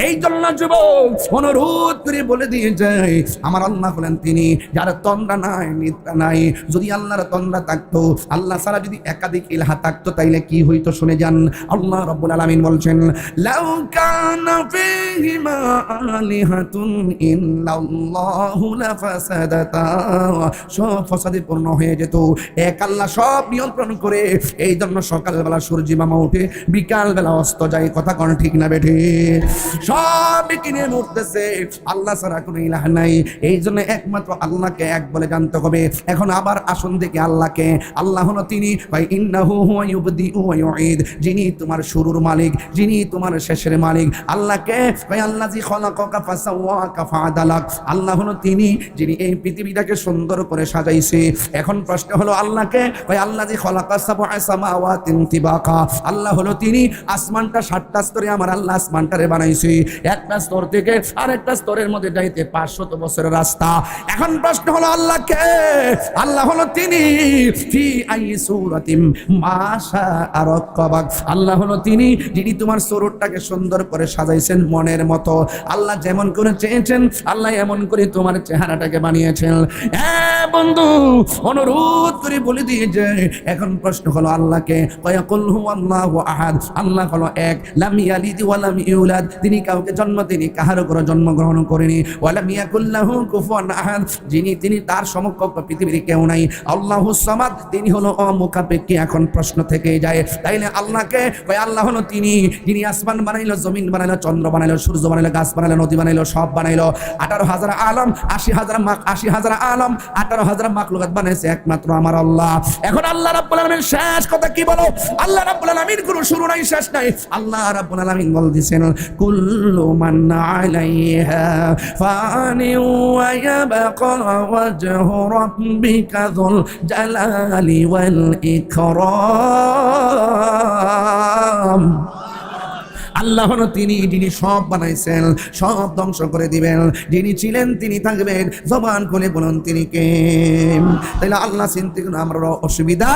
এই জন্য যুবক অনুরোধ করে বলে দিয়ে যায়, আমার আল্লাহ হলেন তিনি যার তন্দ্রা নাই নিদ্রা নাই। যদি আল্লাহর তন্দ্রা থাকতো, আল্লাহ ছাড়া যদি একাধিক ইলাহা থাকতো, তাইলে কি হইতো শুনে যান। আল্লাহ রাব্বুল আলামিন বলছেন, লাউ কানা ফীহিমা আলিহাতুন ইল্লাল্লাহু লাফাসাদাতা, সব ফাসাদে পূর্ণ হয়ে যেত। এক আল্লাহ সব নিয়ন্ত্রণ করে। এই জন্য সকালবেলা সূর্য মামা উঠে, বিকালবেলা অস্ত যায়। কথা কোন ঠিক না বেঠে? সব কিনে উঠতেছে, আল্লাহ ছাড়া কোনো ইলাহ নাই। এই জন্য একমাত্র আল্লাহকে এক বলে জানতে হবে। এখন আবার আসুন দেখি আল্লাহকে। আল্লাহ হলো তিনি ইন্নাহু হুয়া ইউবদিউ ওয়া ইউঈদ, যিনি তোমার শুরুর মালিক, যিনি তোমার শেষের মালিক। আল্লাহকে আল্লাযী খালাকাকা ফাসাওয়াকা ফাআদালাক, আল্লাহ হলো তিনি যিনি এই পৃথিবীটাকে সুন্দর করে সাজাইছে। এখন প্রশ্ন হলো আল্লাহকে আল্লাযী খালাকা সাবআ সামাওয়াতিন তিবাকা, আল্লাহ হলো তিনি আসমানটা 7টা স্তরে আমার আল্লাহ আসমানটারে বানাইছে। একটা স্তর থেকে আরেকটা স্তরের মধ্যে যাইতে 500 বছরের রাস্তা। এখন প্রশ্ন হলো আল্লাহকে, আল্লাহ হলো তিনি ফি আই সূরাতিম মাশা আরাকাবাক, আল্লাহ হলো তিনি যিনি তোমার সুরতটাকে সুন্দর করে সাজাইছেন মনের মতো। আল্লাহ যেমন করে চেয়েছেন, আল্লাহ এমন করে তোমার চেহারাটাকে বানিয়েছেন। হ্যাঁ বন্ধু, অনুরোধ করে বলে দিয়ে যায়। এখন প্রশ্ন হলো আল্লাহকে, কুল হুয়াল্লাহু আহাদ, আল্লাহ হলো এক, লাম ইয়ালিদ ওয়া লাম ইউলাদ, তিনি কাউকে জন্ম তিনি কাহারও করে জন্মগ্রহণ করেনি। ওয়া লাম ইয়াকুল লাহু কুফুয়ান আহাদ, তিনি তার সমকক্ষ পৃথিবীর কেউ নাই। আল্লাহুস সামাদ, তিনি হলো অমুখাপেক্ষী। এখন প্রশ্ন থেকে যায়, তাইলে আল্লাহকে আল্লাহ হলো তিনি যিনি আসমান বানাইলো, জমিন বানাইলো, চন্দ্র বানাইলো, সূর্য বানাইলো, গাছ বানাইলো, নদী বানাইলো, সব বানাইলো। 18,000 আলম, 80,000 আলম, 18,000 মাখলুকাত বানাইছে একমাত্র আমার আল্লাহ। এখন আল্লাহ রাব্বুল আলামিন শেষ কথা কি বলো? আল্লাহ রাব্বুল আলামিন কোনো শুরু নাই শেষ নাই। আল্লাহ রাব্বুল আলামিন বলতেছেন, কুল্লু মান আলাইহা ফানি ওয়া ইয়াবকা ওয়াজহু রাব্বিকা যুল জালালি ওয়াল ইকরাম। আল্লাহ হলো তিনি যিনি সব বানাইছেন, সব ধ্বংস করে দিবেন। যিনি ছিলেন তিনি থাকবেন। জবান খুলে বলুন তিনি কে? তাইলে আল্লাহ চিনতে কোনো আমার অসুবিধা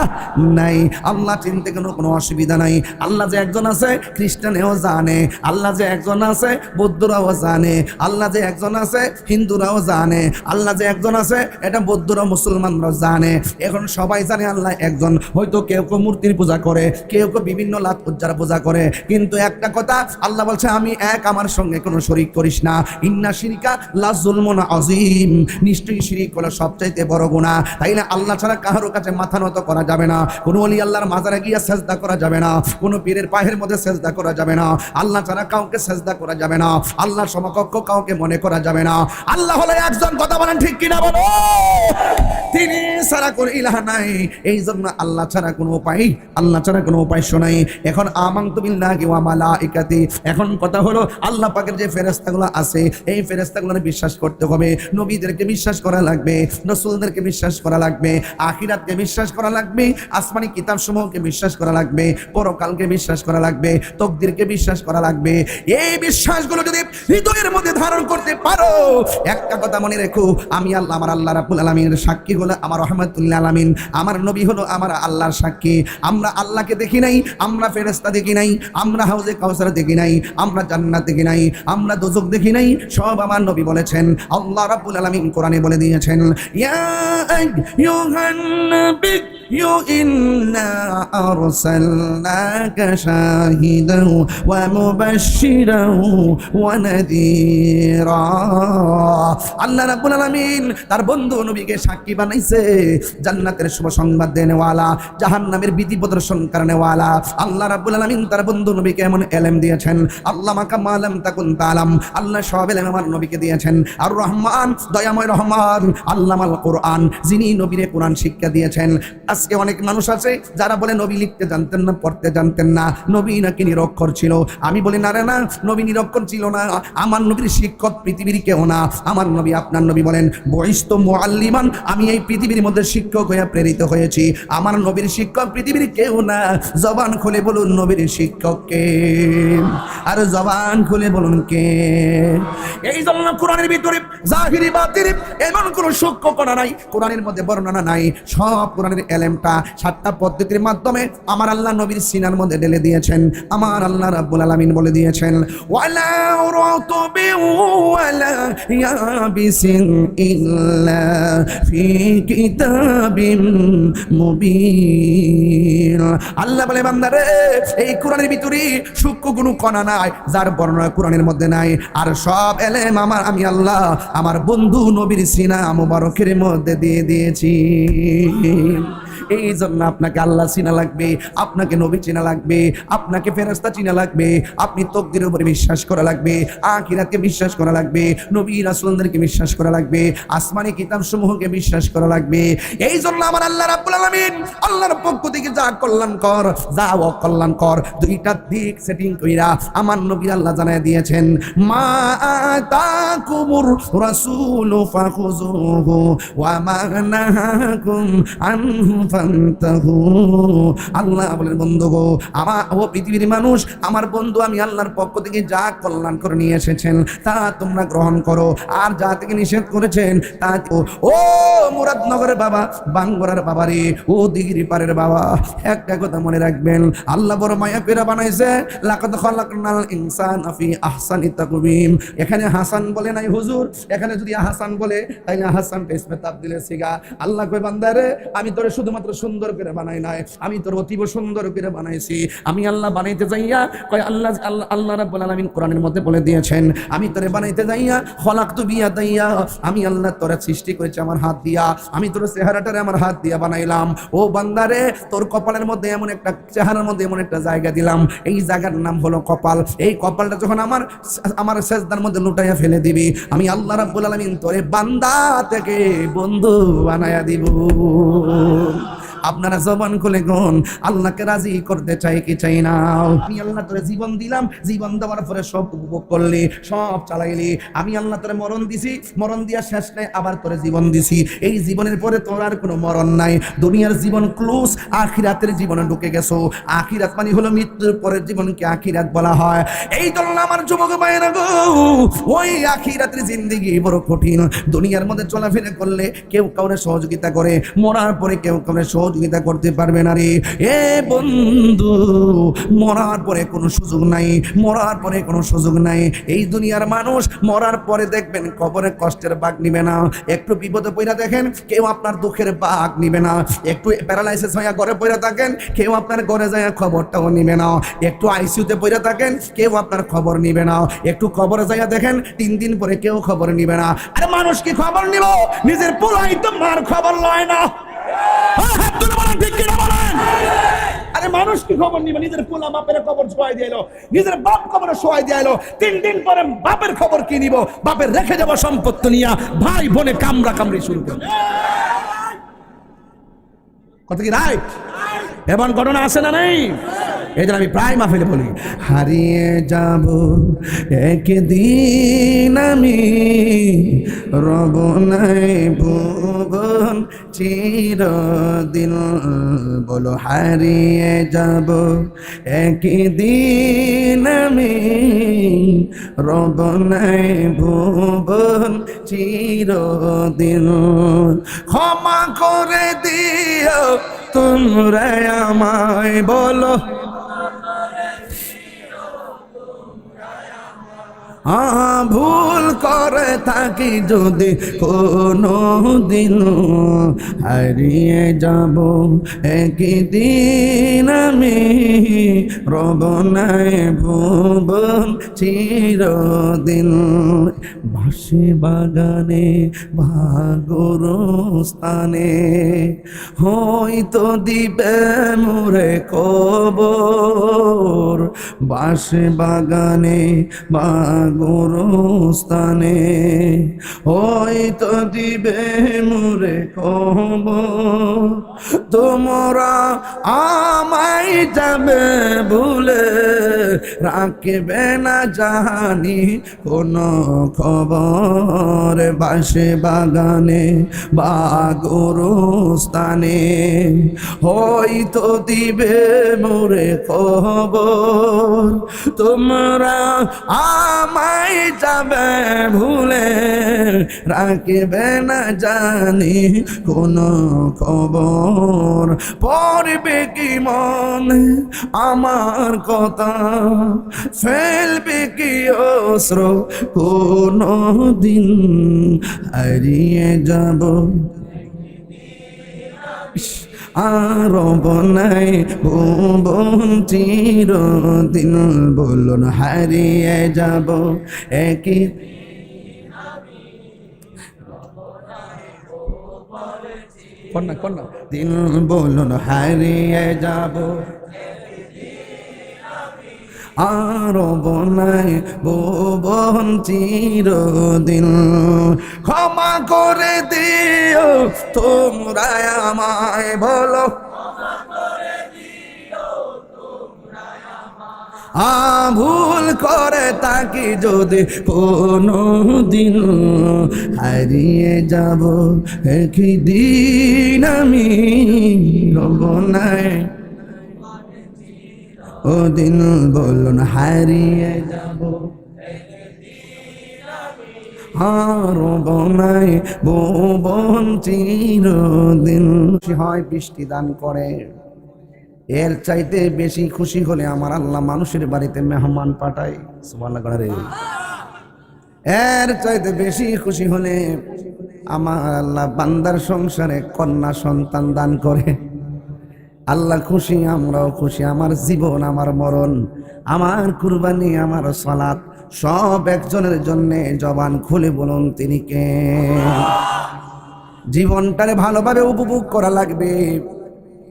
নাই, আল্লাহ চিনতে কোনো অসুবিধা নাই। আল্লাহ যে একজন আছে খ্রিস্টানেও জানে, আল্লাহ যে একজন আছে বৌদ্ধরাও জানে, আল্লাহ যে একজন আছে হিন্দুরাও জানে, আল্লাহ যে একজন আছে এটা বৌদ্ধরা মুসলমানরাও জানে। এখন সবাই জানে আল্লাহ একজন। হয়তো কেউ কেউ মূর্তির পূজা করে, কেউ কেউ বিভিন্ন লাত পূজার পূজা করে, কিন্তু একটা কথা আল্লাহ বলছে আমি এক, আমার সঙ্গে কোনো শরীক করিস না। ইন্না শিরকা লা যুলমুন আযীম, নিশ্চয়ই শিরক হলো সবচাইতে বড় গুনাহ। তাই না আল্লাহ ছাড়া কারোর কাছে মাথা নত করা যাবে না, কোনো ওলি আল্লাহর মাজারে গিয়ে সেজদা করা যাবে না, কোনো পীরের পায়ের মধ্যে সেজদা করা যাবে না, আল্লাহ ছাড়া কাউকে সেজদা করা যাবে না, আল্লাহর সমকক্ষ কাউকে মনে করা যাবে না। আল্লাহ হলো একজন। কথা বলেন ঠিক কিনা বলো? তিনি ছাড়া কোনো ইলাহ নাই। এই জন্য আল্লাহ ছাড়া কোনো উপায়, আল্লাহ ছাড়া কোনো উপাস্য নাই। এখন আমানতু বিল্লাহি ওয়া মালাইকাতি, এখন কথা হলো আল্লাহ পাকের যে ফেরেশতাগুলো আছে এই ফেরেশতাগুলোর বিশ্বাস করতে হবে, নবীদেরকে বিশ্বাস করা লাগবে, রাসূলদেরকে বিশ্বাস করা লাগবে, আখিরাতকে বিশ্বাস করা লাগবে, আসমানি কিতাবসমূহকে বিশ্বাস করা লাগবে, পরকালকে বিশ্বাস করা লাগবে, তাকদীরকে বিশ্বাস করা লাগবে। এই বিশ্বাসগুলো যদি হৃদয়ের মধ্যে ধারণ করতে পারো, একটা কথা মনে রেখো, আমি আল্লাহ, আমার আল্লাহ রাব্বুল আলামিনের সাক্ষী হলো আমার রহমাতুল আলামিন, আমার নবী হলো আমার আল্লাহর সাক্ষী। আমরা আল্লাহকে দেখি নাই, আমরা ফেরেশতা দেখি নাই, আমরা হাউজে কাউসার দেখি নাই, আমরা জান্নাত দেখি নাই, আমরা দোজখ দেখি নাই, সব আমার নবী বলেছেন। আল্লাহ রাব্বুল আলামিন কোরআনে বলে দিয়েছেন, ইয়া আইয়ুহান নাবিয়্যু ইন্না আরসালনাকা শাহিদান ওয়া মুবাশশিরান ওয়া নাযীরা। আল্লাহ রাব্বুল আলামিন তার বন্ধু নবীকে সাক্ষী বানাইছে, জান্নাতের শুভ সংবাদ দেনেওয়ালা, জাহান্নামের বিধি প্রদর্শন করনেওয়ালা। আল্লাহ রাব্বুল আলামিন তার বন্ধু নবীকে এমন ইলম দিয়েছেন, আল্লামাকা মা লাম তাকুন তাআলাম, আল্লাহ সব ইলম আমার নবীকে দিয়েছেন। আর রহমান, দয়াময় রহমান, আল্লামাল কোরআন, যিনি নবীরে কোরআন শিক্ষা দিয়েছেন। আজকে অনেক মানুষ আছে যারা বলে নবী লিখতে জানতেন না, পড়তে জানতেন না, নবী নাকি নিরক্ষর ছিল। আমি বলি না রে না, নবী নিরক্ষর ছিল না। আমার নবীর শিক্ষক পৃথিবীর কেউ না। আমার নবী, আপনার নবী বলেন বহিষ্ঠ মুআল্লিমান, আমি এই পৃথিবীর মধ্যে শিক্ষক হয়ে প্রেরিত হয়েছি। আমার নবীর শিক্ষক পৃথিবীর কেউ না। জবান খুলে বলুন নবীর শিক্ষক কে? আর জবান খুলে বলুন কে? এই জন্য কোরআনের ভিতরে জাহিরি বাতিরি এমন কোন সূক্ষ্ম কণা নাই, কোরআনের মধ্যে বর্ণনা নাই। সব কোরআনের এলেমটা 7টা পদ্ধতির মাধ্যমে আমার আল্লাহ নবীর সিনার মধ্যে ঢেলে দিয়েছেন। আমার আল্লাহ রাব্বুল আলামিন বলে দিয়েছেন, ওয়ালা রাতবি ওয়ালা ইয়াবিসিন ইল্লা ফি কিতাবিম মুবিন। আল্লাহ বলে, বান্দারে এই কোরআনের ভিতরে সূক্ষ্ম কোনো কণা নাই যার বর্ণনা কোরআনের মধ্যে নাই। আর সব এলেম আমি আল্লাহ আমার বন্ধু নবীর সিনা মুবারকের মধ্যে দিয়ে দিয়েছি। এই জন্য আপনাকে আল্লাহ চিনা লাগবে, আপনাকে নবী চিনা লাগবে, আপনাকে ফেরেশতা চিনা লাগবে, আপনি তাকদীরের উপরে বিশ্বাস করা লাগবে, আখিরাতকে বিশ্বাস করা লাগবে, নবী রাসূলদেরকে বিশ্বাস করা লাগবে, আসমানি কিতাব সমূহকে বিশ্বাস করা লাগবে। এই জন্য আমার আল্লাহ রাব্বুল আলামিন আল্লাহর পক্ষ থেকে যা কল্যাণকর যা অকল্যাণকর দুইটা দিক সেটিং কইরা আমার নবী আল্লাহ জানায় দিয়েছেন, মা আতাকুমুর রাসূলু ফাখুযুহু ওয়া মা নাহাকুম আনহু ফান্তাহু। আল্লাহ বলেন, বন্ধু গো, আমার ও পৃথিবীর মানুষ, আমার বন্ধু আমি আল্লাহর পক্ষ থেকে যা কল্যাণ করে নিয়ে এসেছেন তা তোমরা গ্রহণ করো, আর যা থেকে নিষেধ করেছেন তা ও মুরাদনগরের বাবা, বাঙ্গরার বাবা রে, ও দিগরি পারের বাবা, একটা কথা মনে রাখবেন, আল্লাহ বড় মায়া পেরা বানাইছে। লাকাদ খালাকনাল ইনসানা ফি আহসানি তাকওয়িম। এখানে হাসান বলে নাই হুজুর, এখানে যদি হাসান বলে তাইলে হাসান ইসমে তাবদীলের সিগা। আল্লাহ কই, বান্দারে আমি তোরে শুধুমাত্র সুন্দর করে বানাই নাই, আমি তোর অতীব সুন্দর করে বানাইছি। আমি আল্লাহ বানাইতে যাইয়া কয় আল্লাহ রাব্বুল আলামিন কোরআনের মধ্যে বলে দিয়েছেন, আমি তোরে বানাইতে যাইয়া খলাকতু বিয়াদাইয়া, আমি আল্লাহ তোরে সৃষ্টি করেছি আমার হাত দিয়া, আমি তোর চেহারাটারে আমার হাত দিয়া বানাইলাম। ও বান্দারে, তোর কপালের মধ্যে এমন একটা চেহারার মধ্যে এমন একটা জায়গা দিলাম, এই জায়গার নাম হলো কপাল। এই কপালটা যখন আমার সেজদার মধ্যে লুটাইয়া ফেলে দিবি, আমি আল্লাহ রাব্বুল আলামিন তোরে বান্দা থেকে বন্ধু বানায়া দিব। আপনারা জবান খুলে কোন আল্লাহকে রাজি করতে চাই কি চাই না? আমি আল্লাহ তোরে জীবন দিলাম, জীবন দেওয়ার পরে সব উপভোগ করলি, সব চালাইলি। আমি আল্লাহ তোরে মরণ দিছি, মরণ দিয়া শেষ নাই, আবার তোরে জীবন দিছি। এই জীবনের পরে তোর আর কোনো মরণ নাই, দুনিয়ার জীবন ক্লোজ, আখিরাতের জীবনে ঢুকে গেছো। আখিরাত মানে হলো মৃত্যুর পরের জীবনকে আখিরাত বলা হয়। এই জন্য আমার যুবক ভাইয়েরা গো, ওই আখিরাতের জিন্দেগি বড় কঠিন। দুনিয়ার মধ্যে চলাফেরা করলে কেউ কাউরে সহযোগিতা করে, মরার পরে কেউ কাউরে সহযোগিতা করতে পারবে না রে। এ বন্ধু, মরার পরে কোনো সুযোগ নাই, মরার পরে কোনো সুযোগ নাই। এই দুনিয়ার মানুষ মরার পরে দেখবেন কবরে কষ্টের ভাগ নিবে না। একটু বিপদে পড়া দেখেন, কেউ আপনার দুঃখের ভাগ নিবে না। একটু প্যারালাইসিস হয়ে ঘরে পড়ে থাকেন, কেউ আপনার ঘরে যায় খবরটাও নিবে না। একটু আইসিইউতে পড়ে থাকেন, কেউ আপনার খবর নিবে না। একটু কবরে যায় দেখেন 3 দিন পরে কেউ খবর নিবে না। আরে মানুষ কি খবর নিব? নিজের পোলাই তো মার খবর লয় না। আরে মানুষ কি খবর নিবে? নিজের পোলা বাপের খবর শোয়াই দিয়ে এলো, নিজের বাপ খবরে শোয়াই দিয়ে এলো। 3 দিন পরে বাপের খবর কি নিব? বাপের রেখে যাবো সম্পত্তি নিয়ে ভাই বোনে কামড়া কামড়ি শুরু করে। কথা কি রাইট? এমন ঘটনা আছে না নেই? এই জন্য আমি প্রায় মাহফিলে বলি, হারিয়ে যাব একদিন আমি, রব নাই ভুবন চিরদিন। বলো হারিয়ে যাব একদিন আমি, রব নাই ভুবন চিরদিন। ক্ষমা করে দিও তোমরা আমায়, বলো ভুল করে থাকি যদি কোনো দিন, হারিয়ে যাব একদিন আমি, রব নাই ভুবন চিরদিন। বাঁশি বাগানে ভাগর স্থানে হয়তো দিবে মোরে কবর, বাঁশি বাগানে গোরস্থানে হয়তো দিবে মোরে খবর তোমরা আমায় যাবে ভুলে রাখবে না জানি কোনো খবর বাসে বাগানে বা গোরস্থানে হয়তো দিবে মোরে খবর তোমরা আমায় যাবে ভুলে রাখবে না জানি কোনো খবর পড়বে কি মনে আমার কথা ফেলবে কি অস্ত্র কোনো দিন হারিয়ে যাব আর বনাই ভুবন চিরদিন বলুন হারিয়ে যাব একই কন্যা দিন বলুন হারিয়ে যাব আর বনাই ভুবন চিরদিন ক্ষমা করে দিও তোমরা আমায় বলো ভুল করে তাকে যদি কোনো দিন হারিয়ে যাব একই দিন আমি রব নাই ও দিন বলুন হারিয়ে যাব আর বনাই ভুবন চিরদিন হয় বৃষ্টি দান করে এর চাইতে বেশি খুশি হলে আমার আল্লাহ মানুষের বাড়িতে মেহমান পাঠায় সুবহানাল্লাহ রে এর চাইতে বেশি খুশি হলে আমার আল্লাহ বান্দার সংসারে কন্যা সন্তান দান করে আল্লাহ খুশি আমরাও খুশি আমার জীবন আমার মরণ আমার কুরবানি আমার সালাত সব একজনের জন্য জবান খুলে বলুন তিনি কে জীবনটারে ভালোভাবে উপভোগ করা লাগবে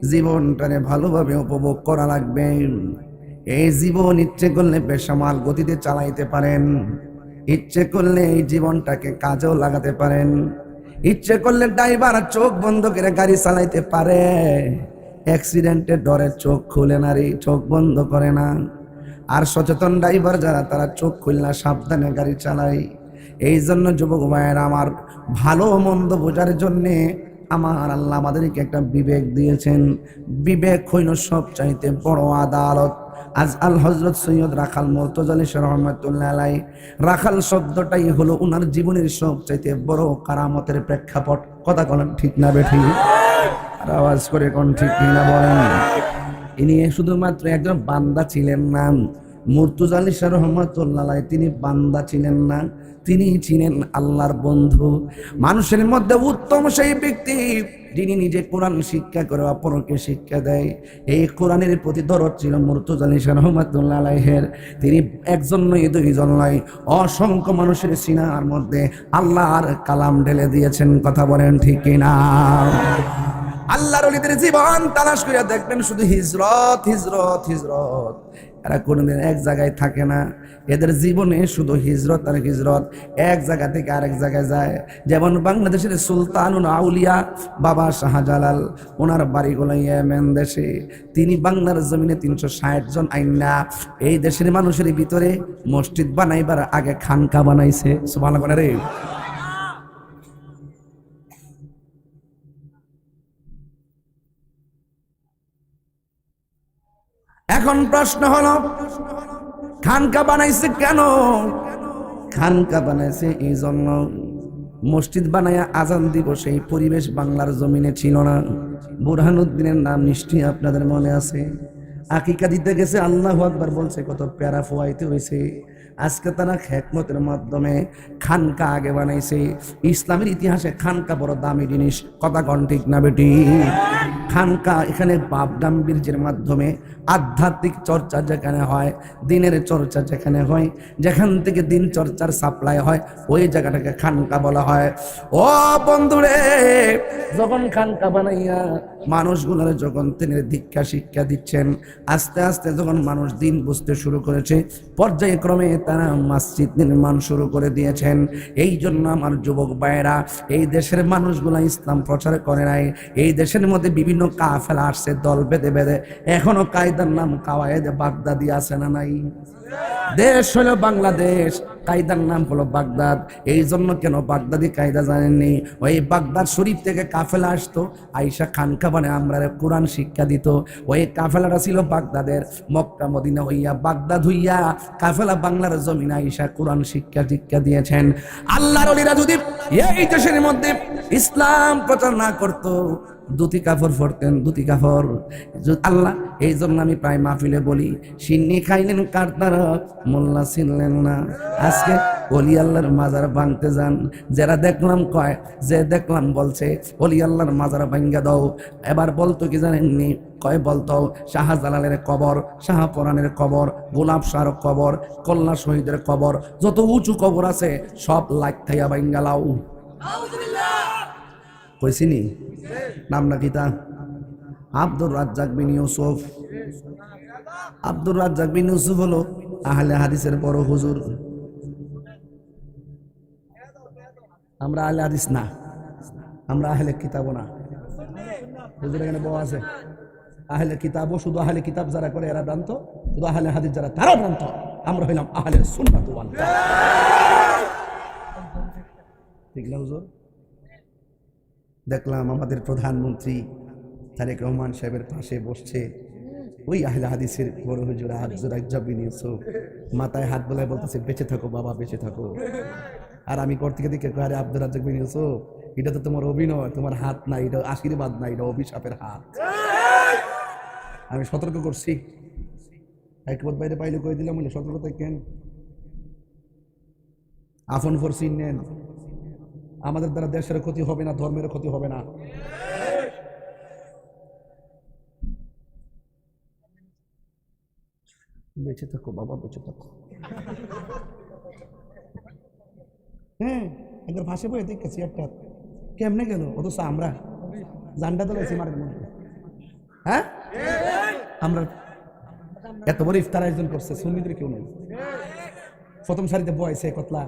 জীবনটারে ভালোভাবে উপভোগ করা লাগবে এই জীবন ইচ্ছে করলে বেসামাল গতিতে চালাইতে পারেন ইচ্ছে করলে এই জীবনটাকে কাজেও লাগাতে পারেন ইচ্ছে করলে ড্রাইভার চোখ বন্ধ করে গাড়ি চালাইতে পারে অ্যাক্সিডেন্টে ডরে চোখ খুলে না রে চোখ বন্ধ করে না আর সচেতন ড্রাইভার যারা তারা চোখ খুলনা সাবধানে গাড়ি চালায় এই জন্য যুবক ভাইয়েরা আমার ভালো মন্দ বোঝার জন্যে আমার আল্লাহ আমাদেরকে একটা বিবেক দিয়েছেন বিবেক হইল সবচাইতে বড় আদালত আজ আল হযরত সৈয়দ রাখাল মুর্তজা আলী রহমাতুল্লাহ আলাইহি রাখাল শব্দটাই হলো ওনার জীবনের সবচাইতে বড় কারামতের প্রেক্ষাপট কথা বলেন ঠিক না বেঠিক আর আওয়াজ করে কোন ঠিক না বলেন ইনি শুধুমাত্র একজন বান্দা ছিলেন না মুর্তজা আলী রহমাতুল্লাহ আলাইহি তিনি বান্দা ছিলেন না তিনি ছিলেন আল্লাহর বন্ধু মানুষের মধ্যে উত্তম সেই ব্যক্তি যিনি নিজে কোরআন শিক্ষা করে অপরকে শিক্ষা দেয় এই কোরআনের প্রতি দরদ ছিল মুর্তজা আলী রহমাতুল্লাহ আলাইহির তিনি একজন নয় দুইজন নয় অসংখ্য মানুষের সিনার মধ্যে আল্লাহর কালাম ঢেলে দিয়েছেন কথা বলেন ঠিক কিনা আল্লাহর ওলিদের জীবন তালাশ করে দেখবেন শুধু হিজরত হিজরত হিজরত এরা কোনোদিন এক জায়গায় থাকে না এদের জীবনে শুধু হিজরত আর হিজরত এক জায়গা থেকে আরেক জায়গায় যায় যেমন বাংলাদেশের সুলতানুল আউলিয়া বাবা শাহজালাল ওনার বাড়িগুলো ইয়েমেন দেশে তিনি বাংলার জমিনে 360 জন আইনা এই দেশের মানুষের ভিতরে মসজিদ বানাইবার আগে খানকা বানাইছে সুবহানাল্লাহ রে এখন প্রশ্ন হলো খানকা বানাইছে কেন খানকা বানাইছে এই জন্য মসজিদ বানায়া আজান দিব সেই পরিবেশ বাংলার জমিনে ছিল না বুরহানুদ্দিনের নাম নিশ্চয়ই আপনাদের মনে আছে আকিকা দিতে গেছে আল্লাহু আকবার বলছে কত প্যারা ফোয়াইতে হয়েছে আজকে তারা হিকমতের মাধ্যমে খানকা আগে বানাইছে ইসলামের ইতিহাসে খানকা বড় দামি জিনিস কথা কোন ঠিক না বেটি খানকা এখানে বাপ গাম্ভীর্যের মাধ্যমে আধ্যাত্মিক চর্চা যেখানে হয় দিনের চর্চা যেখানে হয় যেখান থেকে দিন চর্চার সাপ্লাই হয় ওই জায়গাটাকে খানকা বলা হয় ও বন্ধুরে যখন খানকা বানাইয়া মানুষগুলোর যখন তিনি দীক্ষা শিক্ষা দিচ্ছেন আস্তে আস্তে যখন মানুষ দিন বুঝতে শুরু করেছে পর্যায়ক্রমে তারা মসজিদ নির্মাণ শুরু করে দিয়েছেন। এই জন্য আমার যুবক ভাইয়েরা, এই দেশের মানুষগুলা ইসলাম প্রচার করে নাই। এই দেশের মধ্যে বিভিন্ন কাফেলা আসছে দল বেঁধে বেঁধে, এখনো কায়দার নাম কাওয়ায়েদে বাগদাদি আছে না নাই? দেশ হলো বাংলাদেশ, কায়দার নাম হলো বাগদাদ। এই জন্য কেন বাগদাদি কায়দা জানেননি? ওই বাগদাদ শরীফ থেকে কাফেলা আসতো, আইসা খানকাবানে আমরা কোরআন শিক্ষা দিত। ওই কাফেলাটা ছিল বাগদাদের, মক্কা মদিনা হইয়া বাগদাদ হইয়া কাফেলা বাংলার জমিনে আইসা কোরআন শিক্ষা দিয়েছেন। আল্লাহর ওলিরা যদি এই দেশের মধ্যে ইসলাম প্রচার না করতো, দুটি কাফর পড়তেন, দুটি কাফর। আল্লাহ এই জন্য আমি প্রায় মাহফিলে বলি, সিন্নি খাইলেন কার দ্বারা, মোল্লা চিনলেন না। আজকে ওলি আল্লাহর মাজার ভাঙতে যান, যারা দেখলাম কয়, যে দেখলাম বলছে ওলি আল্লাহর মাজার ভাঙ্গা দাও। এবার বলতো কি জানেননি? কয় বলতো শাহজালালের কবর, শাহপরানের কবর, গোলাপ শাহর কবর, কল্লা শহীদের কবর, যত উঁচু কবর আছে সব লাখ থাইয়া ভাঙ্গা লাও। কইছিনি নাম নাকি তা? আব্দুর রাজ্জাক বিন ইউসুফ। আব্দুর রাজ্জাক বিন ইউসুফ হলো আহলে হাদিসের বড় হুজুর। আমরা আহলে হাদিস না, আমরা আহলে কিতাবও না। হুজুর এখানে বউ আছে, আহলে কিতাবও শুধু আহলে কিতাব যারা করে এরা ভ্রান্ত, শুধু আহলে হাদিস যারা তারাও ভ্রান্ত। আমরা হইলাম আহলে সুন্নাত ওয়াল জামাত। ঠিক না হুজুর? দেখলাম আমাদের প্রধানমন্ত্রী তারেক রহমান সাহেবের পাশে বসছে ওই আহলে হাদিসের বড় হুজুর আব্দুর রাজ্জাক বিন ইউসুফ, মাথায় হাত বোলায় বলতেছে বেঁচে থাকো বাবা, বেঁচে থাকো। আর আমি করতে দিকে আরে আব্দুর রাজ্জাক বিন ইউসুফ, এটা তো তোমার অভিনয়, তোমার হাত না, এটা আশীর্বাদ না, এটা অভিশাপের হাত। আমি সতর্ক করছি, একমত বাইরে পাইলে কয়ে দিলাম, সতর্কতা কেন? আফন ফরসিন নেন, আমাদের দ্বারা দেশের ক্ষতি হবে না, ধর্মের ক্ষতি হবে না। বেঁচে থাকো বাবা, বেঁচে থাকো। হ্যাঁ, একবার ভাসে বয়ে দেখেছি একটা কেমনে গেল, অথচ আমরা জান্ডা ধরেছি মারের মধ্যে। হ্যাঁ, আমরা এত বড় ইফতার আয়োজন করছে, সুন্নিদের কেউ নেই। প্রথম সারিতে বয়সে কতলা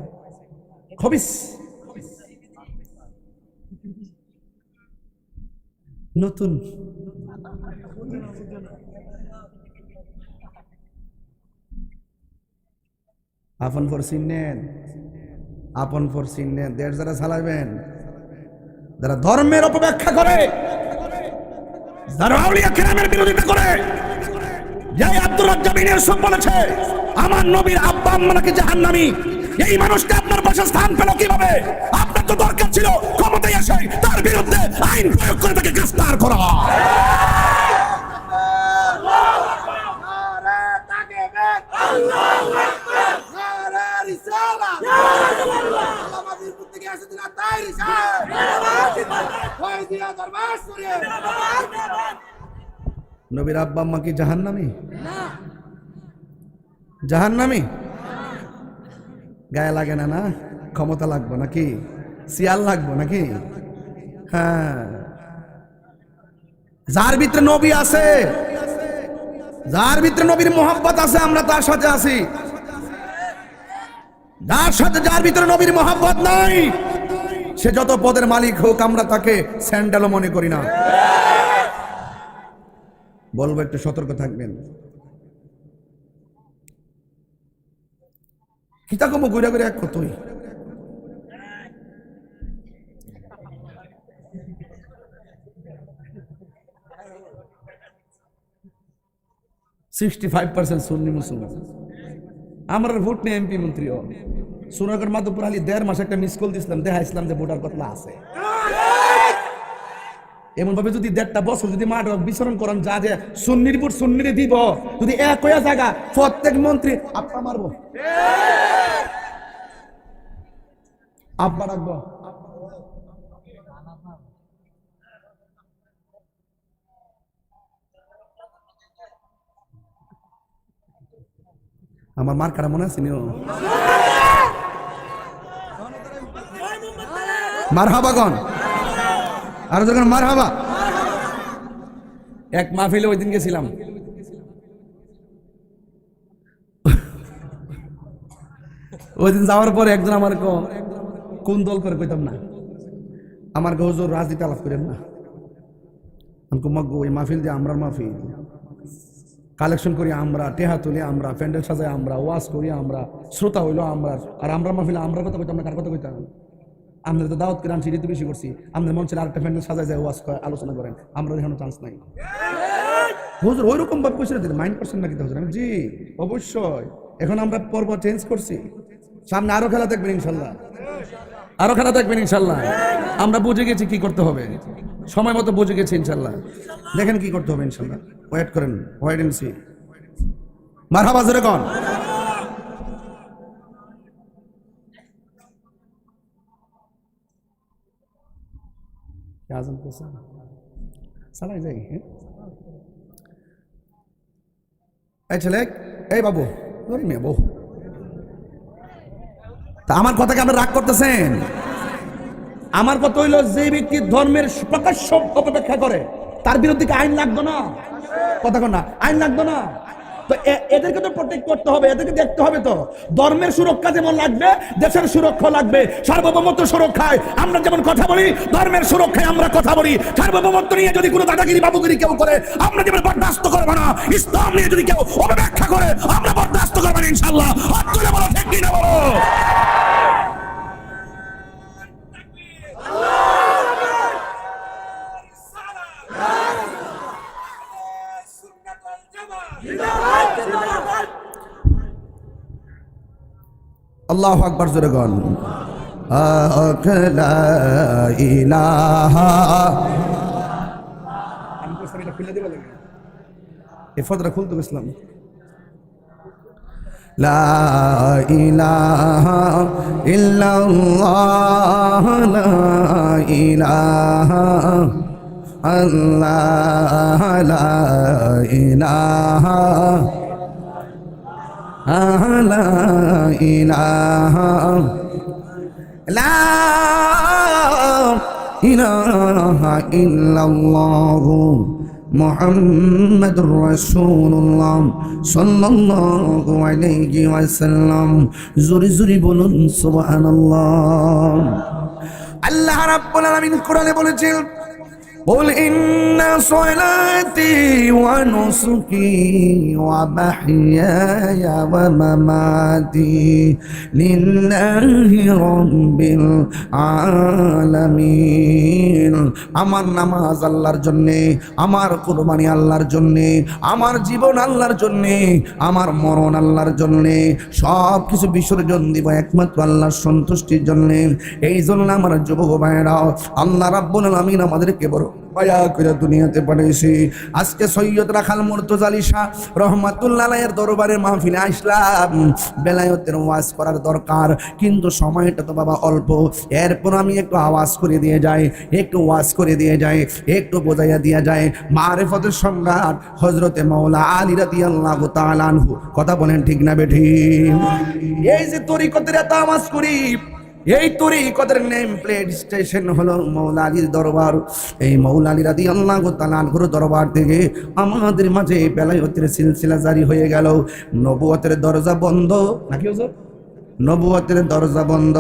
খবিস নতুন আপন ফরসিন নেন, আপন ফরসিন নেন। দেশ যারা চালাবেন, যারা ধর্মের অপব্যাখ্যা করে, যারা আউলিয়া কেরামের বিরোধিতা করে, যাই আব্দুর রাজ্জাক বিন ইউসুফ বলেছে আমার নবীর আব্বা আম্মা নাকি জাহান্নামী, এই মানুষটা আপনার পাশে স্থান পেল কিভাবে? আপনার তো দরকার ছিল ক্ষমতায় এসে তার বিরুদ্ধে আইন প্রয়োগ করে তাকে গ্রেফতার করা। নবীর আব্বা আম্মা কি জাহান্নামী? জাহান্নামী গায়ে লাগে না, না ক্ষমতা লাগবো নাকি, সিয়াল লাগবো নাকি? হ্যাঁ, যার ভিতরে নবী আছে, যার ভিতরে নবীর মোহাব্বত আছে, আমরা তার সাথে আছি। যার ভিতরে নবীর মোহাব্বত নাই, সে যত পদের মালিক হোক, আমরা তাকে স্যান্ডেলও মনে করি না। বলবো একটু সতর্ক থাকবেন। কিতা কম ঘুরে ঘুরে এক কতই সুন্নি মুসলমান। আমরা ভোট নেই এমপি মন্ত্রী সুনাগর মাধবপুর আলী 1.5 মাস একটা মিস কল দিছিলাম, দেখা ইসলাম যে ভোটার কথা আছে। এমন ভাবে যদি 1.5 বছর যদি মাঠ বিচরণ করেন, যা যে সুন্নির ভোট সুন্নিরে দিব, যদি এক হয়ে জায়গা প্রত্যেক মন্ত্রী আপা মারবো, আব্বা রাখবো। আমার মার কারা মনে আছে নিও? মারহাবা গন, আর যখন মারহাবা। এক মাহফিলে ওই দিন গেছিলাম, ওই দিন যাওয়ার পরে একজন আমার কোন দল করে কইতাম না, আমার হুজুর রাজনীতি আলাপ করেন না। আমাকে মগ্গ ওই মাহফিল যে আমরার মাহফিল, কালেকশন করি আমরা, টেহা তুলি আমরা, প্যান্ডেল সাজাই আমরা, ওয়াজ করি আমরা, শ্রোতা হইলো আমরা, আর আমরা মাহফিলে আমরা কথা কইতাম না, কার কথা কইতাম? আমরা তো দাওয়াত করে আনছি, তো বেশি করছি, আমাদের মঞ্চের আরেকটা প্যান্ডেল সাজায় যায়, ওয়াজ আলোচনা করেন, আমরা এখনো চান্স নাই। হুজুর ওইরকম ভাবে পয়সা দিন, মাইন্ড করছেন নাকি? হুজুর আমি জি অবশ্যই, এখন আমরা পর্ব চেঞ্জ করছি, সামনে আরো খেলা দেখবেন ইনশাল্লাহ, আরো খেলা দেখবেন ইনশাল্লাহ। আমরা বুঝে গেছি কি করতে হবে, সময় মতো বুঝে গেছি ইনশাল্লাহ। দেখেন কি করতে হবে ইনশাল্লাহ, ওয়েট করেন, ওয়েট এন্ড সি। মারহাবা জোরে কোন। আজান করছে সালাই যাই। এই ছেলে, এই বাবু, মেয়ে বউ, তা আমার কথাকে আপনি রাগ করতেছেন? আমার কথা হইল, যে ব্যক্তি ধর্মের প্রকাশ্য অপব্যাখ্যা করে তার বিরুদ্ধে কি আইন লাগতো না? কথা কন না, আইন লাগতো না? তো এদেরকে তো প্রোটেক্ট করতে হবে, এদেরকে দেখতে হবে। তো ধর্মের সুরক্ষা যেমন লাগবে, দেশের সুরক্ষা লাগবে, সার্বভৌমত্ব সুরক্ষায় আমরা যেমন কথা বলি, ধর্মের সুরক্ষায় আমরা কথা বলি। সার্বভৌমত্ব নিয়ে যদি কোনো দাদাগিরি বাবুগিরি কেউ করে, আমরা যেমন বরদাস্ত করবো না। ইসলাম নিয়ে যদি কেউ অপব্যাখ্যা করে, আমরা বরদাস্ত করবো না ইনশাআল্লাহ। হাত তুলে বলো, ঠিক কিনা বলো। আল্লাহু আকবার জোরে গান। লা ইলাহা, আমি তো সবটা খুলে দেব লাগে, এই ফতরা খুলতে বসলাম। লা ইলাহা ইল্লাল্লাহ, লা ইলাহা আল্লাহ, লা ইলাহা লা ইলাহা, লা ইলাহা ইল্লাল্লাহ মুহাম্মাদুর রাসূলুল্লাহ সাল্লাল্লাহু আলাইহি ওয়াসাল্লাম। জোরে জোরে বলুন সুবহানাল্লাহ। আল্লাহ রাব্বুল আলামিন কোরআনে বলেছেন, قل إن صلاتي ونسكي ومحياي ومماتي لله رب العالمين। আমার নামাজ আল্লাহর জন্যে, আমার কুরবানি আল্লাহর জন্যে, আমার জীবন আল্লাহর জন্যে, আমার মরণ আল্লাহর জন্যে, সব কিছু বিসর্জন দিব একমাত্র আল্লাহর সন্তুষ্টির জন্যে। এই জন্য আমার যুবক ভাইরা, আল্লাহ রাব্বুল আলামিন আমাদেরকে বড় মায়া করে দুনিয়াতে পাঠাইছি। আজকে সৈয়দ রাখাল মুর্তজা আলী শাহ রহমাতুল্লাহ আলাইহির দরবারে মাহফিলে আসলাম। বেলায়েতের ওয়াজ করার দরকার, কিন্তু সময়টা তো বাবা অল্প। এরপর আমি একটু আওয়াজ করে দিয়ে যাই, একটু ওয়াজ করে দিয়ে যাই, একটু বোঝাইয়া দিয়ে যাই। মারিফতের সম্রাট হযরতে মাওলা আলী রাদিয়াল্লাহু তাআলা আনহু। কথা বলেন ঠিক না বেঠিক? এই যে তরিকতের এত আওয়াজ করি, এই তরিকতের নেম প্লেট স্টেশন হলো মাওলা আলীর দরবার। এই মাওলা আলী রাদিয়াল্লাহু তাআলা আনহুর দরবার থেকে আমাদের মাঝে বেলায়েতের সিলসিলা জারি হয়ে গেল। নবুয়তের দরজা বন্ধ নাকি হুজুর? নবুয়তের দরজা বন্ধ,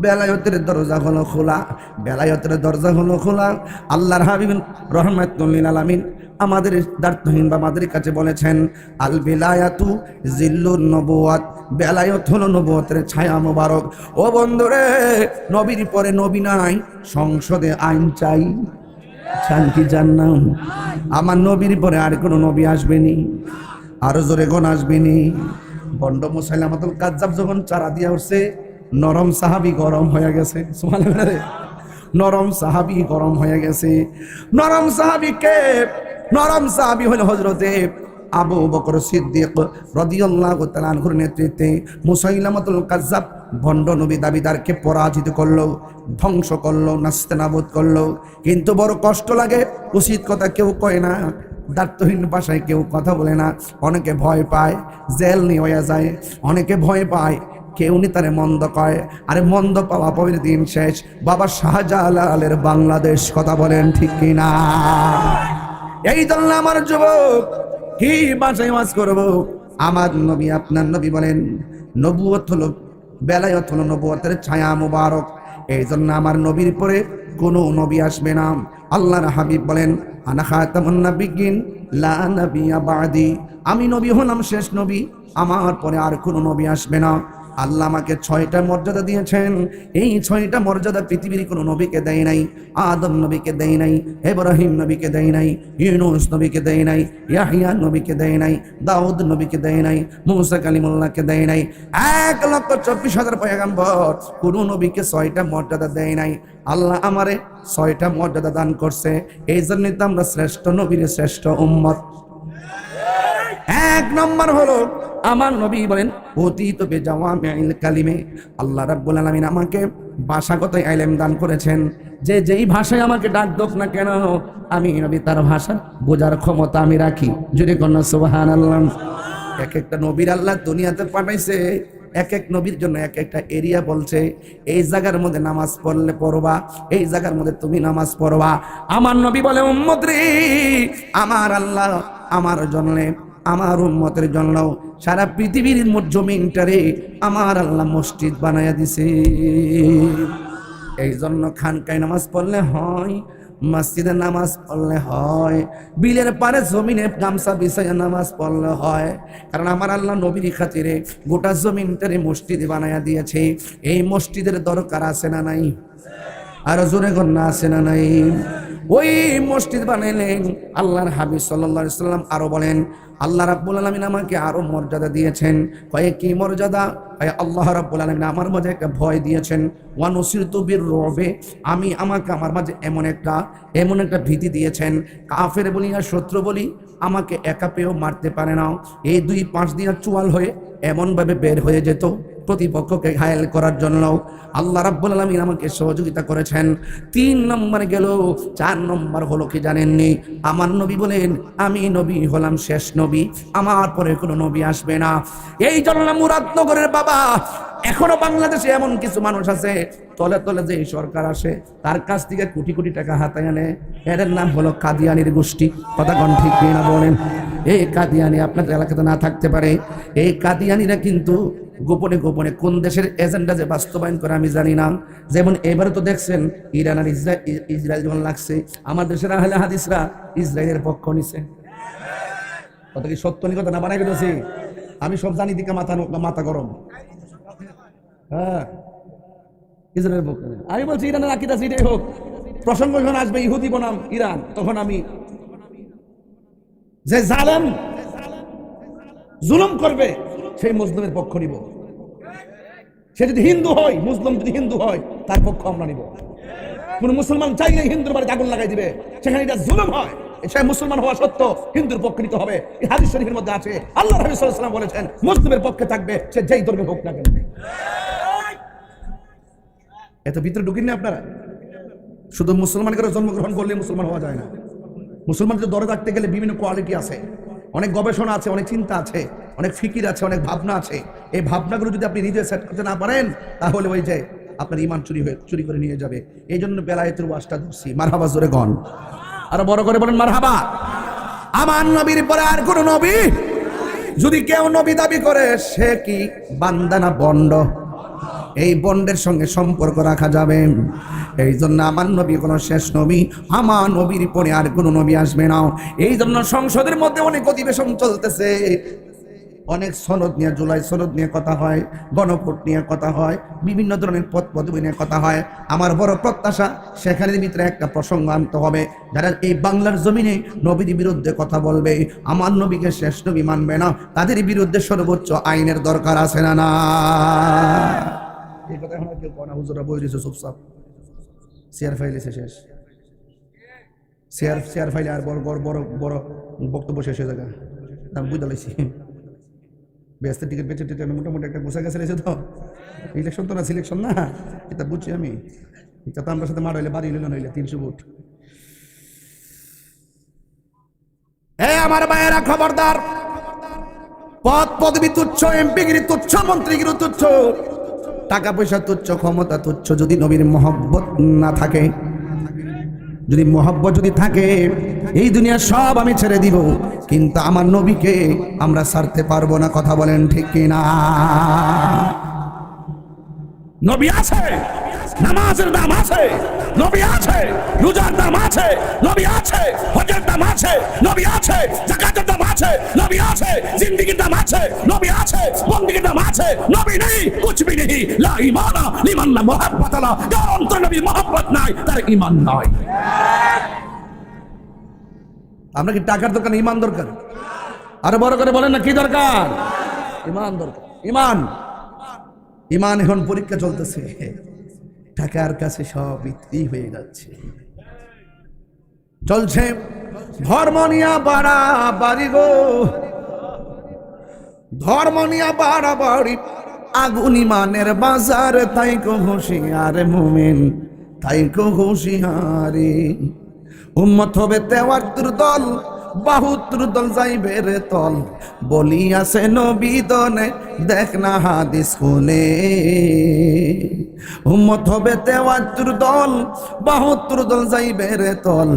বেলায়েতের দরজা হলো খোলা। বেলায়েতের দরজা হলো খোলা। আল্লাহর হাবিব রাহমাতুল লিল আলামিন আমাদের দার্থহীন বা আমাদের কাছে বলেছেন, আল বিলায়াতু জিল্লুন নবুয়াত, বেলায়েত হলো নবুয়তের ছায়া মোবারক। ও বন্ধুরে, নবীর পরে নবী নাই, সংসদে আইন চাই। চান কি জান্নাম? আমার নবীর পরে আর কোনো নবী আসবেনি, আরো জোরে কোন আসবেনি। বন্ড মুসাইলামাতুল কাজ্জাব যখন চারা দিয়া উঠছে, নরম সাহাবী গরম হয়ে গেছে। সুবহানাল্লাহ, নরম সাহাবী গরম হয়ে গেছে। নরম সাহাবী কে? নরম সাহাবী হলো হযরতে আবু বকর সিদ্দিক রাদিয়াল্লাহু তাআলা আনহুর নেতৃত্বে মুসাইলামাতুল কাজ্জাব ভণ্ড নবী দাবিদারকে পরাজিত করলো, ধ্বংস করলো, নাস্তানাবুদ করলো। কিন্তু বড় কষ্ট লাগে, উচিত কথা কেউ কয় না, দার্থহীন ভাষায় কেউ কথা বলে না। অনেকে ভয় পায়, জেল নিয়ে যায়। অনেকে ভয় পায়, কেউ নি তারে মন্দ কয়। আরে মন্দ পাওয়া পাওয়ার দিন শেষ। বাবা শাহজালালের বাংলাদেশ। কথা বলেন ঠিক কিনা? এই জন্য আমার যুবক, কি ভাষায় ওয়াজ করব? আমার নবী আপনার নবী বলেন, নবুয়ত হলো বেলায়েত হলো নবুয়তের ছায়া মুবারক। এই জন্য আমার নবীর পরে কোনো নবী আসবে না। আল্লাহর হাবিব বলেন, আনা খাতামুন নাবিয়্যিন লা নাবিয়্যা বা'দি, আমি নবী হলাম শেষ নবী, আমার পরে আর কোনো নবী আসবে না। আল্লাহ আমাকে 6টা মর্যাদা দিয়েছেন। এই 6টা মর্যাদা পৃথিবীর কোনো নবীকে দেয় নাই। আদম নবীকে দেয় নাই, ইব্রাহিম নবীকে দেয় নাই, ইউনূস নবীকে দেয় নাই, ইয়াহইয়া নবীকে দেয় নাই, দাউদ নবীকে দেয় নাই, মূসা কালিমুল্লাহকে দেয় নাই। 1,24,000 পয়গম্বর, কোনো নবীকে 6টা মর্যাদা দেয় নাই। আল্লাহ আমারে 6টা মর্যাদা দান করছে। এই জন্যই তো আমরা শ্রেষ্ঠ নবীর শ্রেষ্ঠ উম্মত। 1 নম্বর হলো আমার নবী বলেন, অতীত বেজাওয়ামিল কালিমে, আল্লাহ রাব্বুল আলামিন আমাকে ভাষাগত ইলম দান করেছেন। যে যেই ভাষায় আমাকে ডাক দোক না কেন, আমি নবী তার ভাষা বোঝার ক্ষমতা আমি রাখি। যদি কোন সুবহানাল্লাহ। এক একটা নবীর আল্লাহ দুনিয়াতে পাঠাইছে, এক এক নবীর জন্য এক একটা এরিয়া বলছে, এই জায়গার মধ্যে নামাজ পড়লে পড়বা, এই জায়গার মধ্যে তুমি নামাজ পড়বা। আমার নবী বলে, উম্মত রে, আমার আল্লাহ আমার জন্য, আমার উম্মতের জন্য সারা পৃথিবীর জমিনটারে আমার আল্লাহ মসজিদ বানায়া দিছে। এই জন্য খানকায় নামাজ পড়লে হয়, মসজিদে নামাজ পড়লে হয়, বিলের পারে জমিনে গামছা বিছাইয়া নামাজ পড়লে হয়। কারণ আমার আল্লাহ নবীর খাতিরে গোটা জমিনটারে মসজিদ বানায়া দিয়েছে। এই মসজিদের দরকার আছে না নাই? আর জোরে গন্না আছে না নাই? ওই মসজিদ বানাইলেন আল্লাহর হাবিব সাল্লাল্লাহু আলাইহি সাল্লাম। আরো বলেন, আল্লাহ রাব্বুল আলামিন আমাকে আরো মর্যাদা দিয়েছেন। কয়ে কি মর্যাদা? আল্লাহ রাব্বুল আলামিন আমার মাঝে একটা ভয় দিয়েছেন। ওয়া নুসিরতু বির-রুবে, আমি আমাকে আমার মাঝে এমন একটা ভীতি দিয়েছেন, কাফের বলি আর শত্রু বলি আমাকে একা পেয়েও মারতে পারে না। এই 2-5 দিয়া চুয়াল হয়ে এমনভাবে বের হয়ে যেত প্রতিপক্ষকে ঘায়েল করার জন্য। আল্লাহ রাব্বুল আলামিন আমাকে সহযোগিতা করেছেন। 3 নম্বর গেল। 4 নম্বর হলো কি জানেননি? আমার নবী বলেন, আমি নবী হলাম শেষ নবী, আমার পরে কোনো নবী আসবে না। এই জন্য মুরাদনগরের বাবা, এখনো বাংলাদেশে এমন কিছু মানুষ আছে, তলে তলে যে সরকার আসে তার কাছ থেকে কোটি কোটি টাকা হাতায় আনে। এদের নাম হলো কাদিয়ানির গোষ্ঠী। কথা কোন ঠিক না বলেন? এই কাদিয়ানি আপনাদের এলাকাতে না থাকতে পারে। এই কাদিয়ানিরা কিন্তু গোপনে গোপনে কোন দেশের এজেন্ডা যে বাস্তবায়ন করে আমি জানি না। যেমন এবারে তো দেখছেন ইরান আর ইসরায়েল যখন লাগছে, আমার দেশের আহলে হাদিসরা ইসরায়েলের পক্ষ নিছে। কথা কি সত্য নি? কথা না বানাই গেছি আমি সব জানি, দিকে মাথা গরম। হ্যাঁ, ইসরায়েলের পক্ষ। আমি বলছি ইরানের আকিদা সেটাই হোক। প্রসঙ্গ যখন আসবে ইহুদি বনাম ইরান, তখন আমি যে জালেম জুলুম করবে সেই মুসলিমের পক্ষ নিব। সে যদি হিন্দু হয়, মুসলিম যদি হিন্দু হয়, তার পক্ষ আমরা নিব। কোন মুসলমান চাইলে হিন্দুর বাড়িতে আগুন লাগাই দিবে, সেখানে এটা জুলুম হয়, সে মুসলমান হওয়া সত্ত্বেও হিন্দুর পক্ষ নিতে হবে। এই হাদিস শরীফের মধ্যে আছে, আল্লাহ রাসূল সাল্লাল্লাহু আলাইহি ওয়াসাল্লাম বলেছেন, মুসলিমের পক্ষে থাকবে সে যেই ধর্মে হোক না কেন। এত ভিতরে ঢুকিন না আপনারা। শুধু মুসলমান করে জন্মগ্রহণ করলে মুসলমান হওয়া যায় না। মুসলমানদের ধরে রাখতে গেলে বিভিন্ন কোয়ালিটি আছে, অনেক গবেষণা আছে, অনেক চিন্তা আছে, অনেক ফিকির আছে, অনেক ভাবনা আছে। এই ভাবনাগুলো যদি আপনি নিজে সেট করতে না পারেন, তাহলে ওই যে আপনার ইমান চুরি করে নিয়ে যাবে। এই জন্য বেলায়েতের ওয়াজটা ধরছি। মারহাবা, জোরে গন, আরো বড় করে বলেন মারহাবা। আমার নবীর পরে আর কোন নবী যদি কেউ নবী দাবি করে, সে কি বান্দা না বন্ড? এই বন্ডের সঙ্গে সম্পর্ক রাখা যাবে। এই জন্য আমার নবী কোনো শেষ নবী, আমার নবীর পরে আর কোনো নবী আসবে না। এই জন্য সংসদের মধ্যে অনেক অধিবেশন চলতেছে, অনেক সনদ নিয়ে, জুলাই সনদ নিয়ে কথা হয়, গণভোট নিয়ে কথা হয়, বিভিন্ন ধরনের পদ পদবি নিয়ে কথা হয়। আমার বড় প্রত্যাশা সেখানের ভিতরে একটা প্রসঙ্গ আনতে হবে। যারা এই বাংলার জমিনে নবীর বিরুদ্ধে কথা বলবে, আমার নবীকে শেষ নবী মানবে না, তাদের বিরুদ্ধে সর্বোচ্চ আইনের দরকার আছে না? না, এই কথা এখন কেউ কনা হুজুরা বই দিয়েছে চুপচাপ। চেয়ার ফাইলেছে শেষ, চেয়ার ফাইলে আর বড় বড় বড় বড় বক্তব্য শেষ হয়ে যাবে। আমি বুঝতে পারছি ব্যস্ত টিকিট বেঁচে টিকিট মোটামুটি একটা গোছা গেছে রয়েছে। তো ইলেকশন তো না, সিলেকশন না, এটা বুঝছি আমি। এটা তো আমার সাথে মার হইলে বাড়ি হইলে নইলে 300 ভোট। আমার ভাইয়েরা খবরদার, পদ পদবি তুচ্ছ, এমপিগিরি তুচ্ছ, মন্ত্রীগিরি তুচ্ছ, টাকা পয়সা তুচ্ছ, ক্ষমতা তুচ্ছ, যদি নবীর মহব্বত না থাকে, যদি মহব্বত যদি থাকে, এই দুনিয়া সব আমি ছেড়ে দিব, কিন্তু আমার নবীকে আমরা ছাড়তে পারবো না। কথা বলেন ঠিক কিনা? নবী আছে, নামাজের দাম আছে, নবী আছে, রোজার দাম আছে, নবী আছে, হজের দাম আছে, নবী আছে, যাকাতের দাম আছে, নবী আছে, জিন্দেগির দাম আছে, নবী আছে, বন্দেগীর দাম আছে, নবী নেই কুছ ভি নেই। লা ঈমানা লিমান লা মুহাব্বাত লা, যার অন্তরে নবীর মহব্বত নাই তার ঈমান নাই। আমরা কি টাকার দরকার, ঈমান দরকার? আরো বড় করে বলেন না কি দরকার? ঈমান দরকার। ঈমান, ঈমান এখন পরীক্ষা চলতেছে, টাকার কাছে সব বিক্রি হয়ে যাচ্ছে। চলছে ধর্ম নিয়া বাড়াবাড়ি গো, ধর্ম নিয়া বাড়াবাড়ি, আগুন ঈমানের বাজার, তাই কো হুঁশিয়ার মুমিন, তাই কো হুঁশিয়ারে। উম্মত হবে ৭৩ দল, ৭২ দল যাইবে রে তল, বলিয়াছে নবী দনে দেখ না হাদিস খুলে। উম্মত হবে ৭৩ দল, ৭২ দল যাইবে রে তল,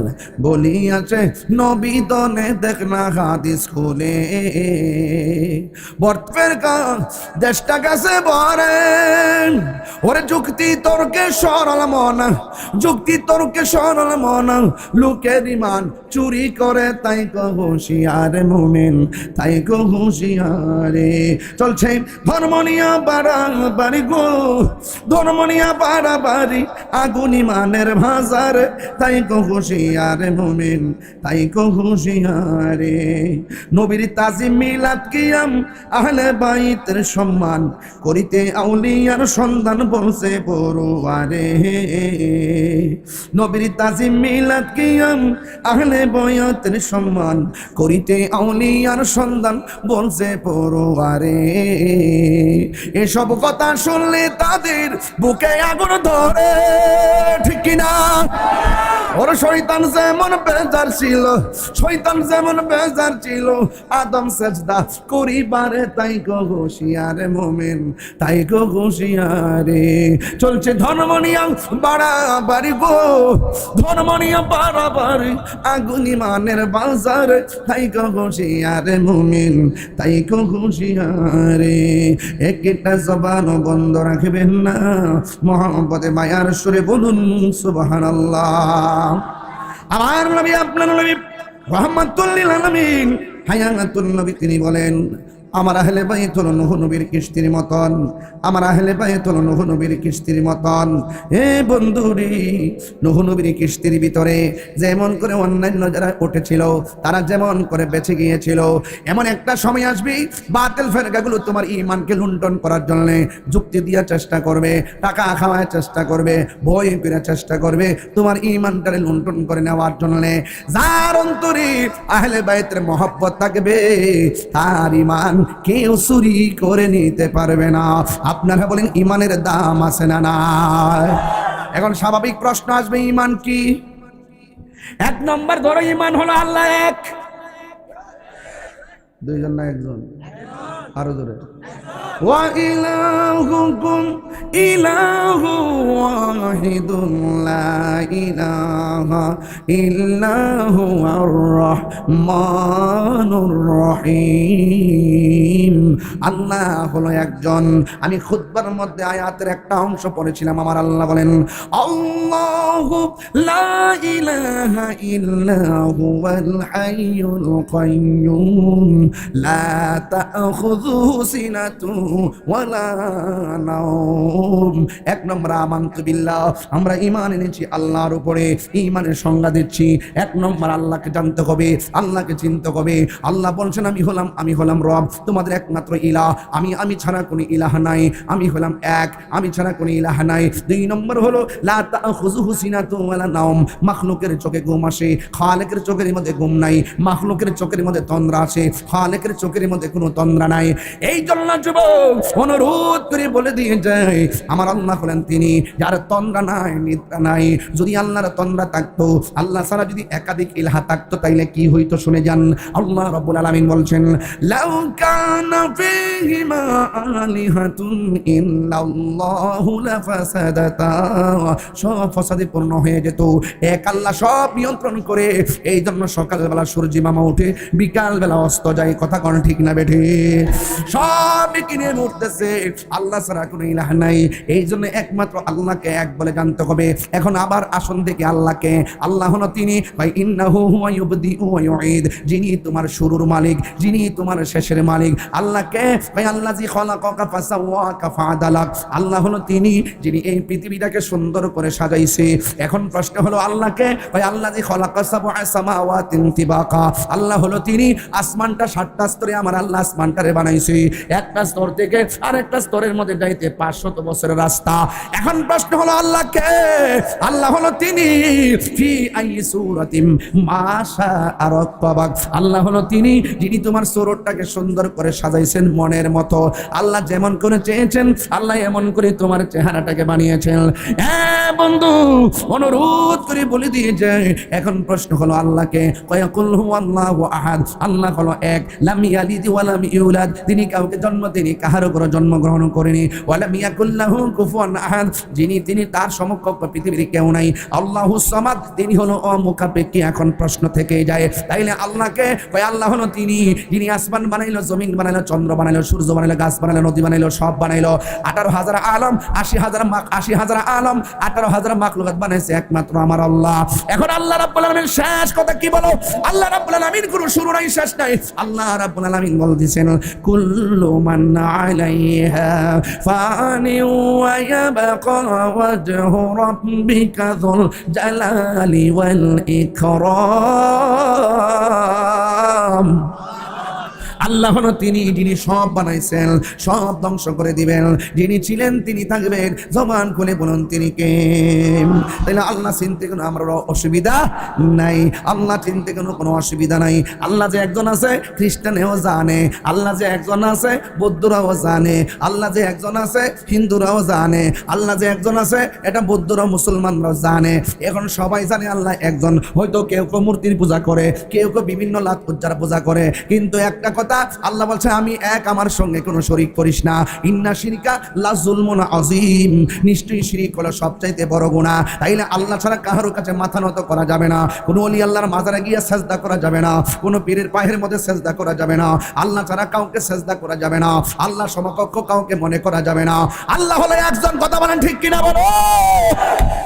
বলিয়াছে নবী দনে দেখ না হাদিস খুলে। বর্তমানের কাল দেশটা গেছে বরে, ওরে যুক্তি তর্কে সরল মন, যুক্তি তর্কে সরল মন, লোকের ঈমান চুরি করে, তাই কো হুঁশিয়ার মুমিন, তাই কো হুঁশিয়ারে। চলছে ধর্ম নিয়া বাড়াবাড়ি গো, ধর্ম নিয়া বাড়াবাড়ি, আগুন ঈমানের বাজার, তাই কো হুঁশিয়ার মুমিন, তাই কো হুঁশিয়ারে। নবীর তাজিম মিলাদ কিয়াম, আহলে বাইতের সম্মান করিতে আউলিয়ার সন্ধান বলছে পড়ুয়ারে। নবীর তাজিম মিলাদ কিয়াম, আহলে বাইতের সম্মান করিতে আউলিয়ার সন্ধান বলছে পড়ুয়ারে। এসব কথা শুনলে তাদের বুকে আগুন ধরে, ঠিক কিনা? ওর শয়তান যেমন বেজার ছিল, শয়তান যেমন বেজার ছিল আদম সেজদা করিবারে, তাই কো হুঁশিয়ারে মুমিন, তাই কো হুঁশিয়ারে। চলছে ধর্ম নিয়া বাড়াবাড়ি গো, ধর্ম নিয়া বাড়াবাড়ি, আগুন ঈমানের বাজার, তাই কো হুঁশিয়ারে মুমিন, তাই কো হুঁশিয়ারে। একটা জবানও বন্ধ রাখবেন না, মহব্বতে মায়ার সুরে বলুন সুবহানাল্লাহ। আমার নবী, আপনার নবী রাহমাতুল লিল আলামিন, হায়াতুন নবী, তিনি বলেন আমার আহলে বাইত হলো নূহ নবীর কিস্তির মতন, আমার আহলে বাইত হলো নূহ নবীর কিস্তির মতন। হে বন্ধুরি, নূহ নবীর কিস্তির ভিতরে যেমন করে অন্যান্য যারা উঠেছিল তারা যেমন করে বেঁচে গিয়েছিল, এমন একটা সময় আসবে বাতিল ফেরকাগুলো তোমার ঈমানকে লুণ্ঠন করার জন্য যুক্তি দিয়ে চেষ্টা করবে, টাকা খাওয়ার চেষ্টা করবে, ভয় করার চেষ্টা করবে, তোমার ঈমানটাকে লুণ্ঠন করে নেওয়ার জন্য। যার অন্তরে আহলে বাইতের মহব্বত থাকবে তার ঈমান কেউ চুরি করে নিতে পারবে না। আপনারা বলেন ঈমানের দাম আছে না নাই? এখন স্বাভাবিক প্রশ্ন আসবে, ঈমান কি? ১ নম্বর ধরো, ঈমান হলো আল্লাহ এক। দুইজন না একজন? আরো ধরে, ওয়া ইলাহুকুম ইলাহু ওয়াহিদুন লা ইলাহা ইল্লাহু আর রাহমানুর রহিম। আল্লাহ হলো একজন। আমি খুতবার মধ্যে আয়াতের একটা অংশ পড়েছিলাম, আমার আল্লাহ বলেন আল্লাহু লা ইলাহা ইল্লা হুয়াল হাইয়ুল কাইয়্যুম লা তাখুযুহু সিনাতু ওয়ালা নাওম। ১ নম্বর আমানতু বিল্লাহ, আমরা ঈমান এনেছি আল্লাহর উপরে, ঈমানের সংজ্ঞা দিচ্ছি। ১ নম্বর আল্লাহকে জানতে হবে, আল্লাহকে চিনতে হবে। আল্লাহ বলছেন আমি হলাম রব, তোমাদের একমাত্র ইলাহ, আমি ছাড়া কোনো ইলাহ নাই, আমি হলাম এক, আমি ছাড়া কোনো ইলাহ নাই। ২ নম্বর হলো লা তাখুযুহু সিনাতু ওয়ালা নাওম, মাখলুকের চোখে ঘুম আসে, খালেকের চোখের মধ্যে ঘুম নাই, মাখলুকের চোখের মধ্যে তন্দ্রা আসে, খালেকের চোখের মধ্যে কোনো তন্দ্রা নাই। এই জন্য যুবক অনুরোধ করে বলে দিয়ে যায়, আমার আল্লাহ হলেন তিনি যার তন্দ্রা তন্দ্রা নাই, নিদ্রা নাই। যদি আল্লাহর তন্দ্রা থাকতো, আল্লাহ ছাড়া যদি একাধিক ইলাহা থাকতো, তাইলে কি হইতো শুনে যান। আল্লাহ রাব্বুল আলামিন বলছেন, লাউ কানা ফীহিমা আলিহাতুন ইল্লাল্লাহু লাফাসাদাতা, সব ফসাদে পূর্ণ হয়ে যেত। এক আল্লাহ সব নিয়ন্ত্রণ করে। এই জন্য সকালবেলা সূর্য মামা উঠে, বিকালবেলা অস্ত যায়। কথা কোন ঠিক না বেঠে? সব কিনে উঠতেছে, আল্লাহ ছাড়া কোনো ইলাহ নাই। এই জন্য একমাত্র আল্লাহকে এক বলে জানতে হবে। এখন আবার আসন থেকে আল্লাহকে, আল্লাহ হলো তিনি ভাই ইন্নাহু হুয়া ইউবদিউ ওয়া ইউঈদ, যিনি তোমার শুরুর মালিক, যিনি তোমার শেষের মালিক। আল্লাহকে ভাই আল্লাযী খালাকাকা ফাসাওয়াকা ফাআদালাক, আল্লাহ হলো তিনি যিনি এই পৃথিবীটাকে সুন্দর করে সাজাইছে। এখন প্রশ্ন হলো আল্লাহকে ভাই আল্লাযী খালাকা সাবআ সামাওয়াতিন তিবাকা, আল্লাহ হলো তিনি আসমানটা 7টা স্তরে আমার আল্লাহ আসমানটারে বানাইছে। একটা স্তর থেকে আরেকটা স্তরের মধ্যে যাইতে 500 বছরের রাস্তা। এখন প্রশ্ন হলো আল্লাহকে, আল্লাহ হলো তিনি ফি আই সূরাতিম মাশা আরাকাবাক, আল্লাহ হলো তিনি যিনি তোমার সুরতটাকে সুন্দর করে সাজাইছেন মনের মতো। আল্লাহ যেমন করে চেয়েছেন, আল্লাহ এমন করে তোমার চেহারাটাকে বানিয়েছেন। হ্যাঁ বন্ধু, অনুরোধ করে বলে দিয়ে যায়। এখন প্রশ্ন হলো আল্লাহকে, কয়াকুল হুয়াল্লাহু আহাদ, আল্লাহ হলো এক, লাম ইয়ালিদ ওয়া লাম ইউলাদ, তিনি কাউকে জন্ম দেননি, কাহারও করে জন্মগ্রহণ করেনি। ওয়া লাম ইয়াকুল লাহু কুফুয়ান আহাদ, যিনি তার সমকক্ষ পৃথিবীর কেউ নাই। আল্লাহুস সামাদ, তিনি হলো অমুখাপেক্ষী। এখন প্রশ্ন থেকে যায়, তাইলে আল্লাহকে কয় আল্লাহ হলো তিনি যিনি আসমান বানাইলো, জমিন বানাইলো, চন্দ্র বানাইলো, সূর্য বানাইলো, গাছ বানাইলো, নদী বানাইলো, সব বানাইলো। 18,000 আলম, 80,000 আলম, 18,000 মাখলুকাত বানাইছে একমাত্র আমার আল্লাহ। এখন আল্লাহ রাব্বুল আলামিন শেষ কথা কি বলো? আল্লাহ রাব্বুল আলামিন কোনো শুরু নাই, শেষ নাই। আল্লাহ রাব্বুল আলামিন বলতেছেন, কুল্লু মান আলাইহা ফানি ওয়া ইয়াবকা ওয়াজহু রাব্বিকা যুল জালালি ওয়াল ইকরাম। আল্লাহ হলো তিনি যিনি সব বানাইছেন, সব ধ্বংস করে দিবেন। যিনি ছিলেন তিনি থাকবেন। জবান খুলে বলুন তিনি কে? তাহলে আল্লাহ চিনতে কোনো আমার অসুবিধা নাই, আল্লাহ চিনতে কোনো অসুবিধা নাই। আল্লাহ যে একজন আছে খ্রিস্টানেও জানে, আল্লাহ যে একজন আছে বৌদ্ধরাও জানে, আল্লাহ যে একজন আছে হিন্দুরাও জানে, আল্লাহ যে একজন আছে এটা বৌদ্ধরা মুসলমানরাও জানে। এখন সবাই জানে আল্লাহ একজন। হয়তো কেউ কেউ মূর্তির পূজা করে, কেউ কেউ বিভিন্ন লাত পূজার পূজা করে, কিন্তু একটা কথা আল্লাহ বলছে আমি এক, আমার সঙ্গে কোনো শরীক করিস না। ইন্না শিরকা লা যুলমুন আযীম, নিশ্চয়ই শিরক হলো সবচাইতে বড় গুনাহ। তাইলে আল্লাহ ছাড়া কারোর কাছে মাথা নত করা যাবে না, কোনো ওলি আল্লাহর মাজারে গিয়ে সেজদা করা যাবে না, কোনো পীরের পায়ের মধ্যে সেজদা করা যাবে না, আল্লাহ ছাড়া কাউকে সেজদা করা যাবে না, আল্লাহ সমকক্ষ কাউকে মনে করা যাবে না। আল্লাহ হলো একজন। কথা বলেন ঠিক কিনা বলো?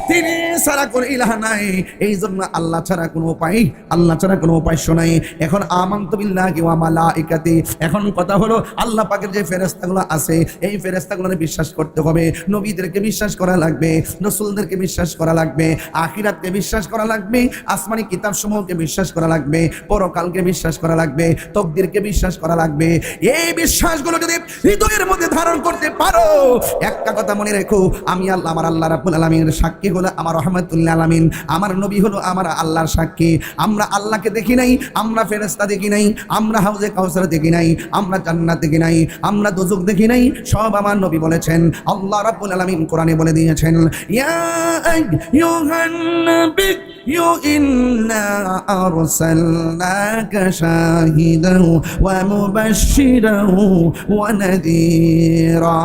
তিনি ছাড়া কোনো ইলাহ নাই। এই জন্য আল্লাহ ছাড়া কোনো উপায়, আল্লাহ ছাড়া কোনো উপাস্য নাই। এখন আমানতু বিল্লাহি ওয়া মালাইকাতি, এখন কথা হলো আল্লাহ পাকের যে ফেরেশতাগুলো আছে এই ফেরেশতাগুলোকে বিশ্বাস করতে হবে, নবীদেরকে বিশ্বাস করা লাগবে, রাসূলদেরকে বিশ্বাস করা লাগবে, আখিরাতকে বিশ্বাস করা লাগবে, আসমানি কিতাবসমূহকে বিশ্বাস করা লাগবে, পরকালকে বিশ্বাস করা লাগবে, তাকদীরকে বিশ্বাস করা লাগবে। এই বিশ্বাসগুলো যদি হৃদয়ের মধ্যে ধারণ করতে পারো, একটা কথা মনে রেখো, আমি আল্লাহ, আমার আল্লাহ রাব্বুল আলামিনের সাক্ষী হলো আমার রহমাতুল আলামিন, আমার নবী হলো আমার আল্লাহর সাক্ষী। আমরা আল্লাহকে দেখি নাই, আমরা ফেরেশতা দেখি নাই, আমরা হাউজে কাউসার দেখি নাই, আমরা জান্নাত দেখি নাই, আমরা দোজখ দেখি নাই, সব আমার নবী বলেছেন। আল্লাহ রাব্বুল আলামিন কোরআনে বলে দিয়েছেন, ইয়া আইয়ুহান নাবিয়্যু ইন্না আরসালনাকা শাহিদান ওয়া মুবাশশিরান ওয়া নাযীরা।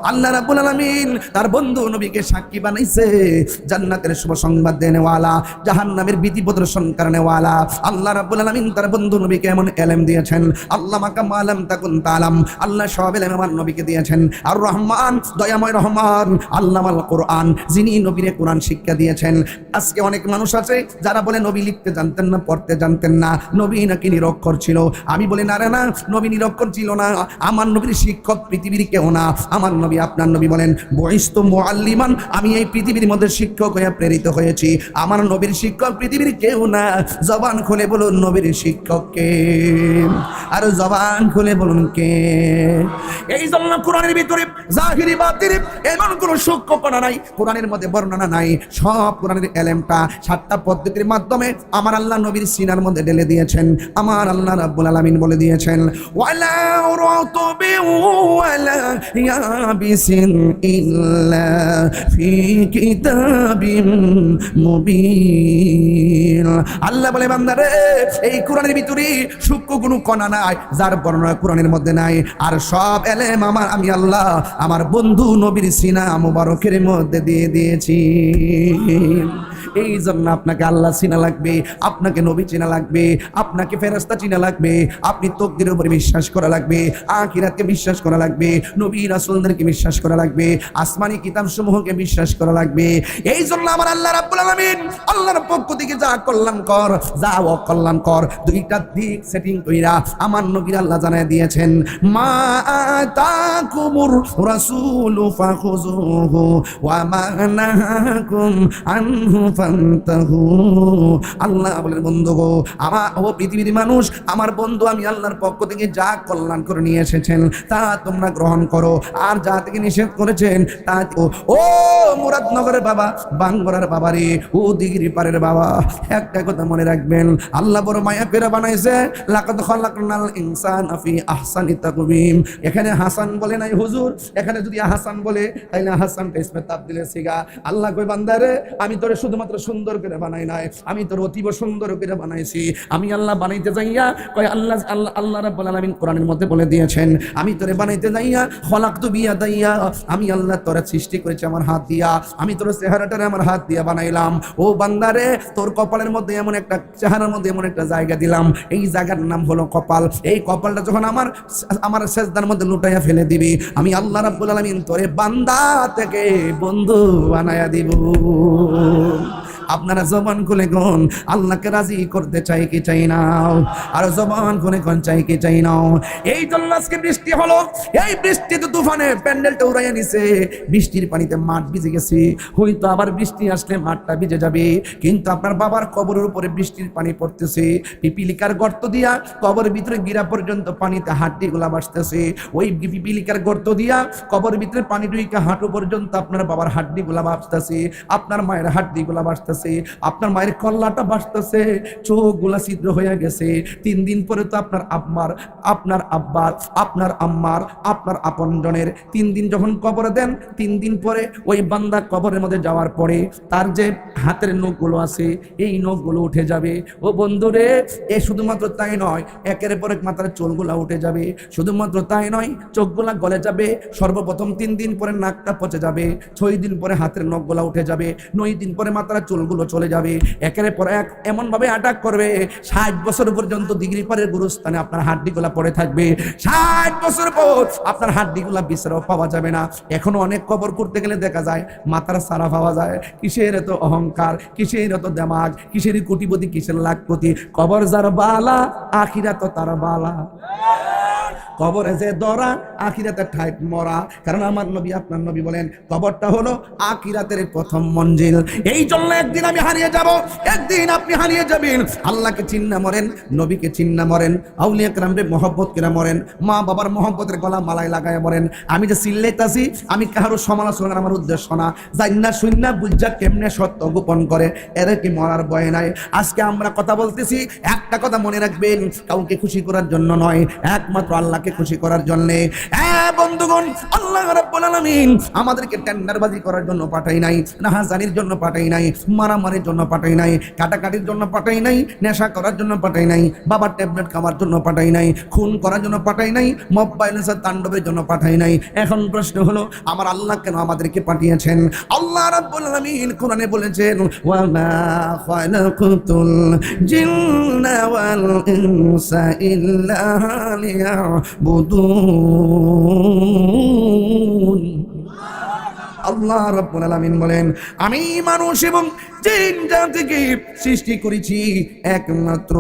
আল্লাহ রাব্বুল আলামিন তার বন্ধু নবীকে সাক্ষী বানাইছে, জান্নাতের শুভ সংবাদ দেনেওয়ালা, জাহান্নামের ভীতি প্রদর্শন করেনেওয়ালা। আল্লাহ রাব্বুল আলামিন তার বন্ধু নবীকে এমন ইলম দিয়েছেন, আল্লাহ মাকা মালাম তাকুন তালাম, আল্লাহ সব ইলম আমার নবীকে দিয়েছেন। আর রহমান, দয়াময় রহমান, আল্লামাল কোরআন, যিনি নবীরে কোরআন শিক্ষা দিয়েছেন। আজকে অনেক মানুষ আছে যারা বলে নবী লিখতে জানতেন না, পড়তে জানতেন না, নবী নাকি নিরক্ষর ছিল। আমি বলি না রে না, নবী নিরক্ষর ছিল না। আমার নবীর শিক্ষক পৃথিবীর কেউ না। আমার নবী, আপনার নবী বলেন বুইস্তু মুআল্লিমান, আমি এই পৃথিবীর মধ্যে শিক্ষক হয়ে প্রেরিত হয়েছি। আমার নবীর শিক্ষক পৃথিবীর কেউ না। জবান খুলে বলুন নবীর শিক্ষক কে? আর জবান খুলে বলুন কে? এই জন্য কোরআনের ভিতরে জাহিরি বাতিনি এমন কোন সূক্ষ্ম কণা নাই, কোরআনের মধ্যে বর্ণনা নাই। সব কোরআনের এলেমটা 7টা পদ্ধতির মাধ্যমে আমার আল্লাহ নবীর সিনার মধ্যে ঢেলে দিয়েছেন। আমার আল্লাহ রাব্বুল আলামিন বলে দিয়েছেন, ওয়ালা রাতুবি ওয়ালা ইয়াবিসিন ইল্লা ফি কিতাবিম মুবিন। আল্লাহ বলে, বান্দারে এই কোরআনের ভিতরে সূক্ষ্ম কোনো কণা নাই যার বর্ণনা কোরআনের মধ্যে নাই। আর সব এলেম আমি আল্লাহ আমার বন্ধু নবীর সিনা মুবারকের মধ্যে দিয়ে দিয়েছি। এই জন্য আপনাকে আল্লাহ চিনা লাগবে, আপনাকে নবী চিনা লাগবে, আপনাকে ফেরেশতা চিনা লাগবে, আপনি তাকদীরের উপরে বিশ্বাস করা লাগবে, আখিরাতকে বিশ্বাস করা লাগবে, নবী রাসূলদেরকে বিশ্বাস করা লাগবে, আসমানি কিতাবসমূহকে বিশ্বাস করা লাগবে। এই জন্য আমার আল্লাহ রাব্বুল আলামিন আল্লাহর পক্ষ থেকে যা কল্যাণকর যা অকল্যাণকর দুইটা দিক সেটিং কইরা আমার নবী আল্লাহ জানায় দিয়েছেন, মা আতাকুমুর রাসূলু ফাখুযুহু ওয়া মা নাহাকুম আনহু ফান্তাহু। আল্লাহ বলেন, বন্ধু গো, আমার ও পৃথিবীর মানুষ, আমার বন্ধু আমি আল্লাহর পক্ষ থেকে যা কল্যাণ করে নিয়ে এসেছেন তা তোমরা গ্রহণ করো, আর যা থেকে নিষেধ করেছেন তা ও মুরাদনগরের বাবা, বাঙ্গরার বাবা রে, ও দিগিরি পারের বাবা, একটা কথা মনে রাখবেন, আল্লাহ বড় মায়া করে বানাইছে। লাকাদ খালাকনাল ইনসানা ফি আহসানি তাকওয়িম। এখানে হাসান বলে নাই হুজুর, এখানে যদি হাসান বলে তাইলে হাসানটা ইসমে তাবদীলের সিগা। আল্লাহ কই, বান্দারে আমি তোরে শুধুমাত্র সুন্দর করে বানাই নাই, আমি তোর অতীব সুন্দর করে বানাইছি। আমি আল্লাহ বানাইতে যাইয়া কয় আল্লাহ রাব্বুল আলামিন কোরআনের মধ্যে বলে দিয়েছেন, আমি তোরে বানাইতে যাইয়া খলাকতু বিয়াদাইয়া, আমি আল্লাহ তোরে সৃষ্টি করেছি আমার হাত দিয়া, আমি তোর চেহারাটারে আমার হাত দিয়া বানাইলাম। ও বান্দারে, তোর কপালের মধ্যে এমন একটা চেহারার মধ্যে এমন একটা জায়গা দিলাম, এই জায়গার নাম হলো কপাল। এই কপালটা যখন আমার সেজদার মধ্যে লুটাইয়া ফেলে দিবি, আমি আল্লাহ রাব্বুল আলামিন তোরে বান্দা থেকে বন্ধু বানায়া দিব। আপনারা জবান খুলে কোন আল্লাহকে রাজি করতে চাই কি চাই নাও? আর জবান খুলে কোন চাই কি চাই নাও? এই জন্য আজকে বৃষ্টি হলো, এই বৃষ্টিতে তুফানে প্যান্ডেলটা উড়াইয়া নিছে, বৃষ্টির পানিতে মাঠ ভিজে গেছে, হয়তো আবার বৃষ্টি আসলে মাঠটা ভিজে যাবে। কিন্তু আপনার বাবার কবরের উপরে বৃষ্টির পানি পড়তেছে, পিপিলিকার গর্ত দিয়া কবরের ভিতরে গিরা পর্যন্ত পানিতে হাড্ডিগুলা ভাসতেছে, ওই পিপিলিকার গর্ত দিয়া কবরের ভিতরে পানি ঢুইকা হাঁটু পর্যন্ত আপনার বাবার হাড্ডিগুলা ভাসতেছে, আপনার মায়ের হাড্ডিগুলা ভাসতেছে, আপনার মায়ের কল্লাটা ভাসতেছে, চোখগুলা ছিদ্র হয়ে গেছে। 3 দিন পরে তো আপনার আব্বার, আপনার আব্বার, আপনার আম্মার, আপনার আপনজনের 3 দিন যখন কবরে দেন, 3 দিন পরে ওই বান্দা কবরের মধ্যে যাওয়ার পরে তার যে হাতের নখগুলো আছে এই নখগুলো উঠে যাবে। ও বন্ধুরে, এ শুধুমাত্র তাই নয়, একের পর এক মাথার চুলগুলা উঠে যাবে। শুধুমাত্র তাই নয়, চোখগুলা গলে যাবে। সর্বপ্রথম 3 দিন পরে নাকটা পচে যাবে, 6 দিন পরে হাতের নখগুলা উঠে যাবে, 9 দিন পরে মাথার চুলগুলো চলে যাবে। একের পর এক এমন ভাবে অ্যাটাক করবে, 60 বছর পর্যন্ত দিগরি পারের গুরুস্থানে আপনার হাড্ডিগুলা পড়ে থাকবে। 60 বছর পর আপনার হাড্ডিগুলা বিশ্রাম পাওয়া যাবে না। এখনো অনেক কবর করতে গেলে দেখা যায় মাথার সারা পাওয়া যায়। কিসের এত অহংকার, কিসের এত দেমাগ, কিসের কোটিপতি, কিসের লাখপতি? কবর যার বালা আখিরাত তার বালা। কবরে যে দরা আখিরাতের ঠাইট মরা। কারণ আমার নবী আপনার নবী বলেন কবরটা হলো আখিরাতের প্রথম মঞ্জিল। এই জন্য একদিন আমি হারিয়ে যাব, একদিন আপনি হারিয়ে যাবেন। আল্লাহকে চিন্না মরেন, নবীকে চিন্না মরেন, আউলিয়া কেরামরে মহব্বত করে মরেন, মা বাবার মহব্বতের গলা মালায় লাগায় মরেন। আমি যে চিল্লাইতাছি, আমি কারো সমালোচনা আমার উদ্দেশ্য না। জান্না শূন্য বুঝা কেমনে সত্য গোপন করে, এরা কি মরার ভয় নাই? আজকে আমরা কথা বলতেছি, একটা কথা মনে রাখবেন, কাউকে খুশি করার জন্য নয়, একমাত্র আল্লাহকে খুশি করার জন্য। বন্ধুগণ, আল্লাহ রাব্বুল আলামিন আমাদেরকে টেন্ডারবাজি করার জন্য পাঠাই নাই, নাহাজানির জন্য পাঠাই নাই, মারামারির জন্য পাঠাই নাই, কাটাকাটির জন্য পাঠাই নাই, নেশা করার জন্য পাঠাই নাই, বাবার ট্যাবলেট খাওয়ার জন্য পাঠাই নাই, খুন করার জন্য পাঠাই নাই, মব ভায়োলেন্সের তাণ্ডবের জন্য পাঠাই নাই। এখন প্রশ্ন হলো, আমার আল্লাহ কেন আমাদেরকে পাঠিয়েছেন? আল্লাহ রাব্বুল আলামিন কোরআনে বলেছেন, ওয়া মা খালাকুতুল জিন্না ওয়াল ইনসা ইল্লা লিয়াবুদুন। আল্লাহ রাব্বুল আলামিন বলেন, আমি মানুষ এবং জিন জাতিকে সৃষ্টি করেছি একমাত্র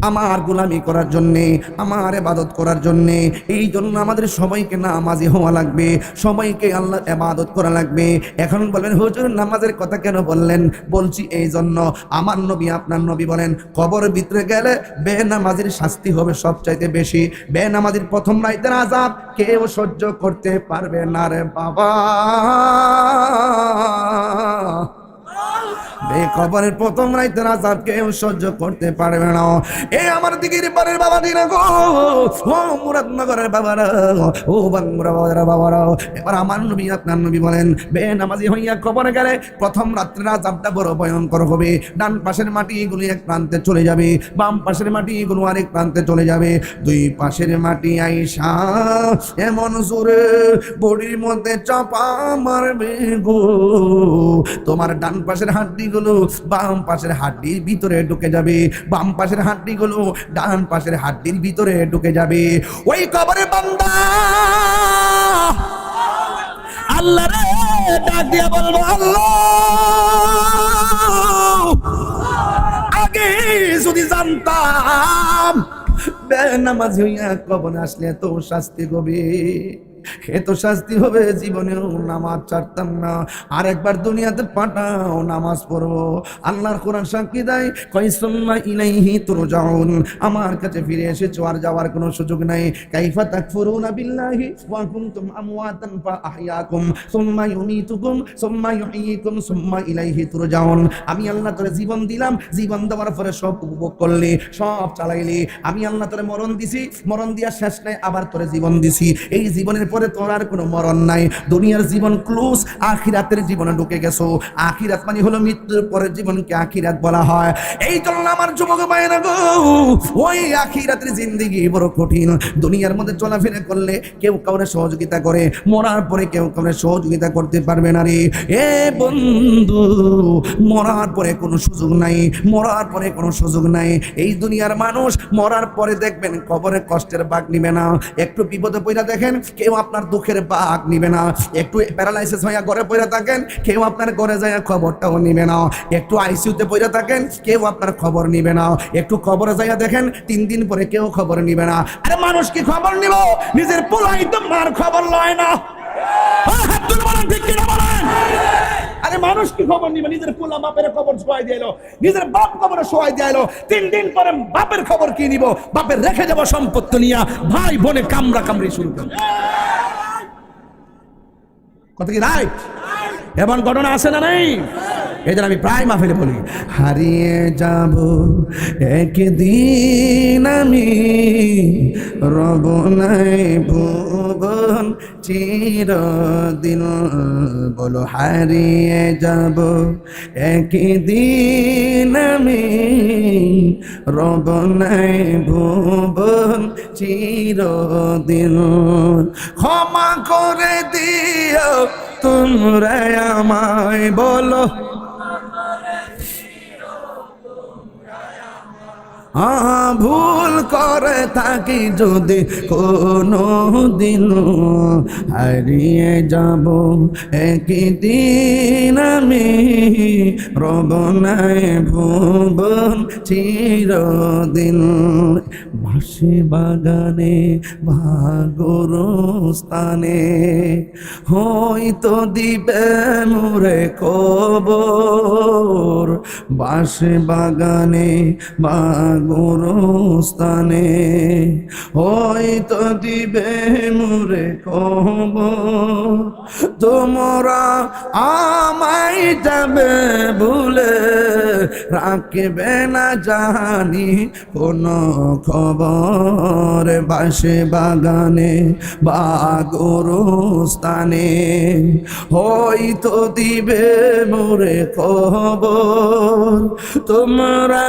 আমার গোলামি করার জন্যে, আমার ইবাদত করার জন্যে। এই জন্য আমাদের সবাইকে নামাজি হওয়া লাগবে, সবাইকে আল্লাহ ইবাদত করা লাগবে। এখন বলবেন হুজুর নামাজের কথা কেন বললেন? বলছি এই জন্য, আমার নবী আপনার নবী বলেন কবরের ভিতরে গেলে বেনামাজির শাস্তি হবে সবচাইতে বেশি। বেনামাজির প্রথম রাতের আযাব কেউ সহ্য করতে পারবে না রে বাবা। কবরের প্রথম রাতের আযাব কেউ সহ্য করতে পারবে না। এই আমার দিকের পারের বাবা দিনা গো, ও মুরাদনগরের বাবারা, ও বাংলা বাবারা, এবার আমার নবী আপনার নবী বলেন বেনামাজি হইয়া কবরে গেলে প্রথম রাত্রের আযাবটা বড় ভয়ঙ্কর হবে। ডান পাশের মাটিগুলো এক প্রান্তে চলে যাবে, বাম পাশের মাটিগুলো আরেক প্রান্তে চলে যাবে। দুই পাশের মাটি আইসা এমন জোরে বডির মধ্যে চাপা মারবে গো, তোমার ডান পাশের হাড্ডিগুলো বাম পাশের হাড্ডির ভিতরে ঢুকে যাবে, বাম পাশের হাড্ডিগুলো ডান পাশের হাড্ডির ভিতরে ঢুকে যাবে। ওই কবরে বান্দা আল্লাহ রে ডাক দিয়া বলবো আল্লাহ, আগে যদি জানতাম বেনামাজি হইয়া কবরে আসলে এত শাস্তি হবে, এত শাস্তি হবে, জীবনেও নামাজ ছাড়তাম না। আর একবার দুনিয়াতে পাঠাও নামাজ পড়বো। আল্লাহর কোরআন সাক্ষী দেয় কয় সুম্মা ইলাইহি তুরজাউন, আমার কাছে ফিরে এসেছো, আর যাওয়ার কোনো সুযোগ নাই। কাইফা তাকফুরুনা বিল্লাহি ওয়া কুনতুম আমওয়াতান ফাআহইয়াকুম সুম্মা ইউমীতুকুম সুম্মা ইউহয়িকুম সুম্মা ইলাইহি তুরজাউন। আমি আল্লাহ তোরে জীবন দিলাম, জীবন দেওয়ার পরে সব উপভোগ করলি, সব চালাইলি। আমি আল্লাহ তোরে মরণ দিছি, মরণ দিয়া শেষ নাই, আবার তোরে জীবন দিছি। এই জীবনের পরে তোর আর কোনো মরণ নাই। দুনিয়ার জীবন ক্লোজ, আখিরাতের জীবনে ঢুকে গেছো। আখিরাত মানে হলো মৃত্যুর পরের জীবনকে আখিরাত বলা হয়। এই জন্য আমার যুবক ভাইরা গো, ওই আখিরাতের জিন্দেগি বড় কঠিন। দুনিয়ার মধ্যে চলাফেরা করলে কেউ কাউরে সহযোগিতা করে, মরার পরে কেউ কাউরে সহযোগিতা করতে পারবে না রে। এ বন্ধু, মরার পরে কোনো সুযোগ নাই, মরার পরে কোনো সুযোগ নাই। এই দুনিয়ার মানুষ মরার পরে দেখবেন কবরে কষ্টের ভাগ নিবে না। একটু বিপদে পড়া দেখেন কেউ আপনার দুঃখের ভাগ নিবে না। একটু প্যারালাইসিস হইয়া ঘরে পড়ে থাকেন, কেউ আপনার ঘরে যায় খবরটাও নিবে না। একটু আইসিইউতে পড়ে থাকেন, কেউ আপনার খবর নিবে না। একটু খবরে যাইয়া দেখেন 3 দিন পরে কেউ খবর নিবে না। আরে মানুষ কি খবর নিব? নিজের পোলাই তো মার খবর লয় না। হাত তুলে বলেন ঠিক কিনা বলেন। আরে মানুষ কি খবর নিবে? নিজের পোলা বাপের খবর শোয়াই দিল, নিজের বাপ খবরে শোয়াই দিল। 3 দিন পরে বাপের খবর কি নিব? বাপের রেখে যাব সম্পত্তি নিয়া ভাই বোনে কামড়া কামড়ি শুরু করে। কথা কি রাইট? এমন ঘটনা আছে না নেই? এই জন্য আমি প্রায় মাহফিলে বলি হারিয়ে যাব একদিন আমি, রব নাই ভুবন চিরদিন। বলো হারিয়ে যাব একদিন আমি, রব নাই ভুবন চিরদিন। ক্ষমা করে দিও তোমরা আমায়, বলো ভুল করে থাকি যদি কোনো দিন, হারিয়ে যাব একদিন আমি, রব নাই ভুবন চিরদিন। বাঁশি বাগানে ভাগর স্থানে হয়তো দিবে মোরে কবর, বাঁশি বাগানে গোরস্থানে হয়তো দিবে মোরে খবর। তোমরা আমায় যাবে ভুলে, রাখবে না জানি কোনো খবর। বাসে বাগানে বা গোরস্থানে হয়তো দিবে মোরে খবর। তোমরা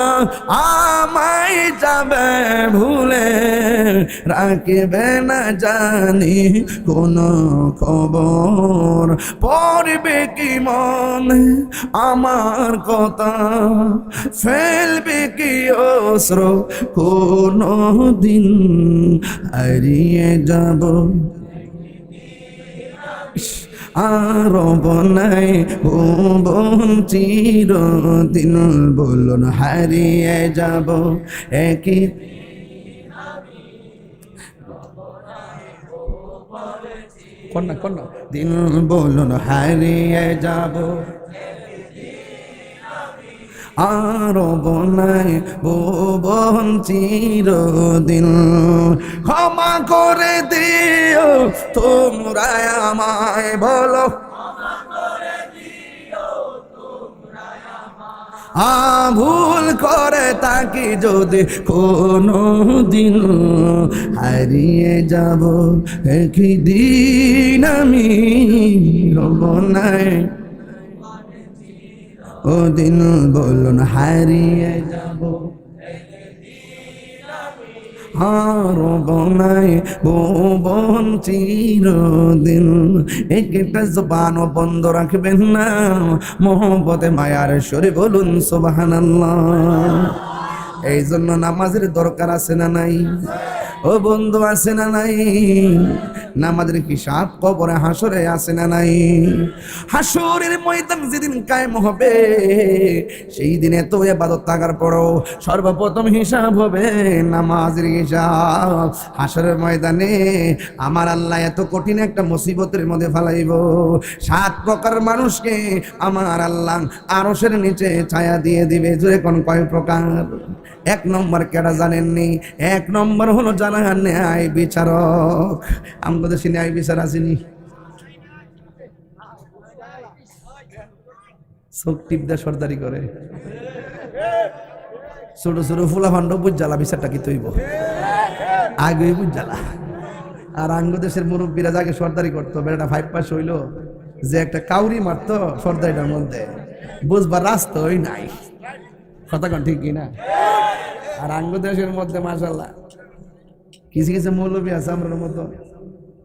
আমায় যাবে ভুলে, রাখবে না জানি কোনো খবর। পড়বে কি মনে আমার কথা, ফেলবে কি অস্ত্র কোনো দিন, হারিয়ে যাব আর বনাই ভুবন চিরদিন, বলুন হারিয়ে যাব একই কন্যা কন্যা দিন, বলুন হারিয়ে যাব আর বনাই ভুবন চিরদিন। ক্ষমা করে দিও তোমরা আমায়, বলো ভুল করে তাকে যদি কোনো দিন, হারিয়ে যাব একদিন আমি রবনায় ও দিন, বলুন হারিয়ে যাব রবনায় ভুবন চিরদিন। একটা জবানও বন্ধ রাখবেন না, মোহব্বতে মায়ার সুরে বলুন সুবহানাল্লাহ। এই জন্য নামাজের দরকার আছে না নাই? ও বন্ধু আছে না নাই? নামাজের হিসাব কবরে হাসরে আছে না নাই? হাসরের ময়দান যেদিন কায়েম হবে, সেই দিনে তো ইবাদত থাকার পরও সর্বপ্রথম হিসাব হবে নামাজের হিসাব। হাসরের ময়দানে আমার আল্লাহ এত কঠিন একটা মুসিবতের মধ্যে ফেলাইব, 7 প্রকার মানুষকে আমার আল্লাহ আরশের নিচে ছায়া দিয়ে দিবে। জোরে কোন কয় প্রকার? 1 নম্বর কেডা জানেননি? 1 নম্বর হলো জানা ন্যায় বিচারক। আমাদের দেশে ন্যায় বিচার আসেনি, চোখ টিপ দিয়ে সর্দারি করে, ছোট ছোট ফুলা ফান্ড বুঝালা বিচারটা কি তৈব আগে বুঝালা। আর আঙ্গ দেশের মুরব্বীরা যাকে সর্দারি করতো, বেড়াটা 5 পাস হইলো যে একটা কাউরি মারতো সর্দারিটার মধ্যে, বুঝবার রাস্তাই নাই। কথা কন ঠিক কিনা? আর আঙ্গ দেশের মধ্যে মাশাআল্লাহ কিছু কিছু মৌলবী আছে আমার মতো,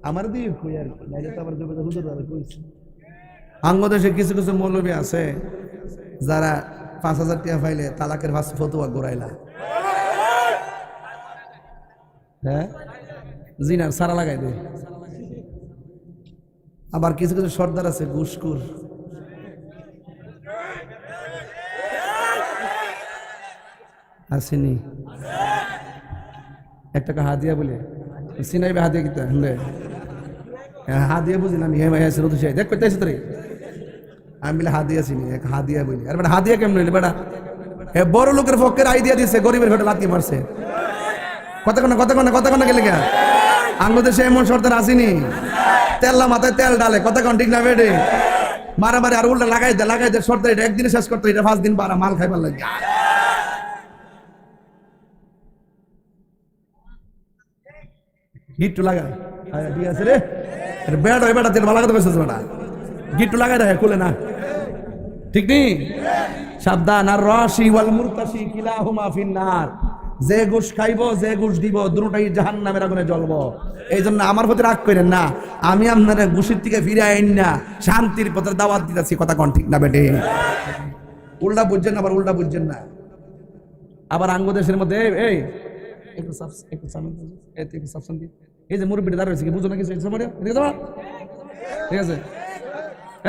আমার দিয়ে কই আর কি, নাইলে তো আবার হুজুর আর কইছে। আঙ্গ দেশে কিছু কিছু মৌলবী আছে যারা 5,000 টাকা পাইলে তালাকের ফতোয়া ঘুরাইলা, হ্যাঁ জিনার সারা লাগাই দেয়। আবার কিছু কিছু সর্দার আছে ঘুষখোর, আসেনি 1 টাকা হাদিয়া বলে সিনাইবে, হাদিয়া কিতা হলে হাদিয়া বুঝি না আমি, হে ভাই আছে রোদ দেখ করতে আছে তোরে, আমি বলে হাদিয়া চিনি, এক হাদিয়া বলি। আর বেটা হাদিয়া কেমন হইলে বেটা, হে বড় লোকের পক্ষের আইডিয়া দিচ্ছে, গরিবের ঘটে লাথি মারছে। কথা কনা গেলে কে আঙ্গ দেশে এমন সর্দার আসেনি, তেল্লা মাথায় তেল ডালে, কথা কন ঠিক না বেটে, মারামারি আর উল্টা লাগাই দে সর্দার, এটা একদিনে শেষ করতে, এটা 5 দিন বাড়া মাল খাইবার লাগে। গিট্টু লাগায় ঠিক আছে রে, বেড়া বেড়া তেল ভালো কথা কইছিস বেটা, গিট্টু লাগাই দেয় খুলে না, ঠিক নেই? সাবধান। আর রাশি ওয়াল মুরতাশি কিলাহুমা ফিন্নার, যে ঘুষ খাইব যে ঘুষ দিব দুটোটাই জাহান্নামের আগুনে জ্বলবো। এই জন্য আমার প্রতি রাগ করেন না, আমি আপনার ঘুষের থেকে ফিরে আইন না, শান্তির পথে দাওয়াত দিতেছি। কথা কন ঠিক না বেটে? উল্টা বুঝছেন না, আবার উল্টা বুঝছেন না। আবার আঙ্গ দেশের মধ্যে এই এই যে মুরব্বীটা দাঁড়িয়ে রয়েছে, বুঝো না কিছু? ঠিক আছে,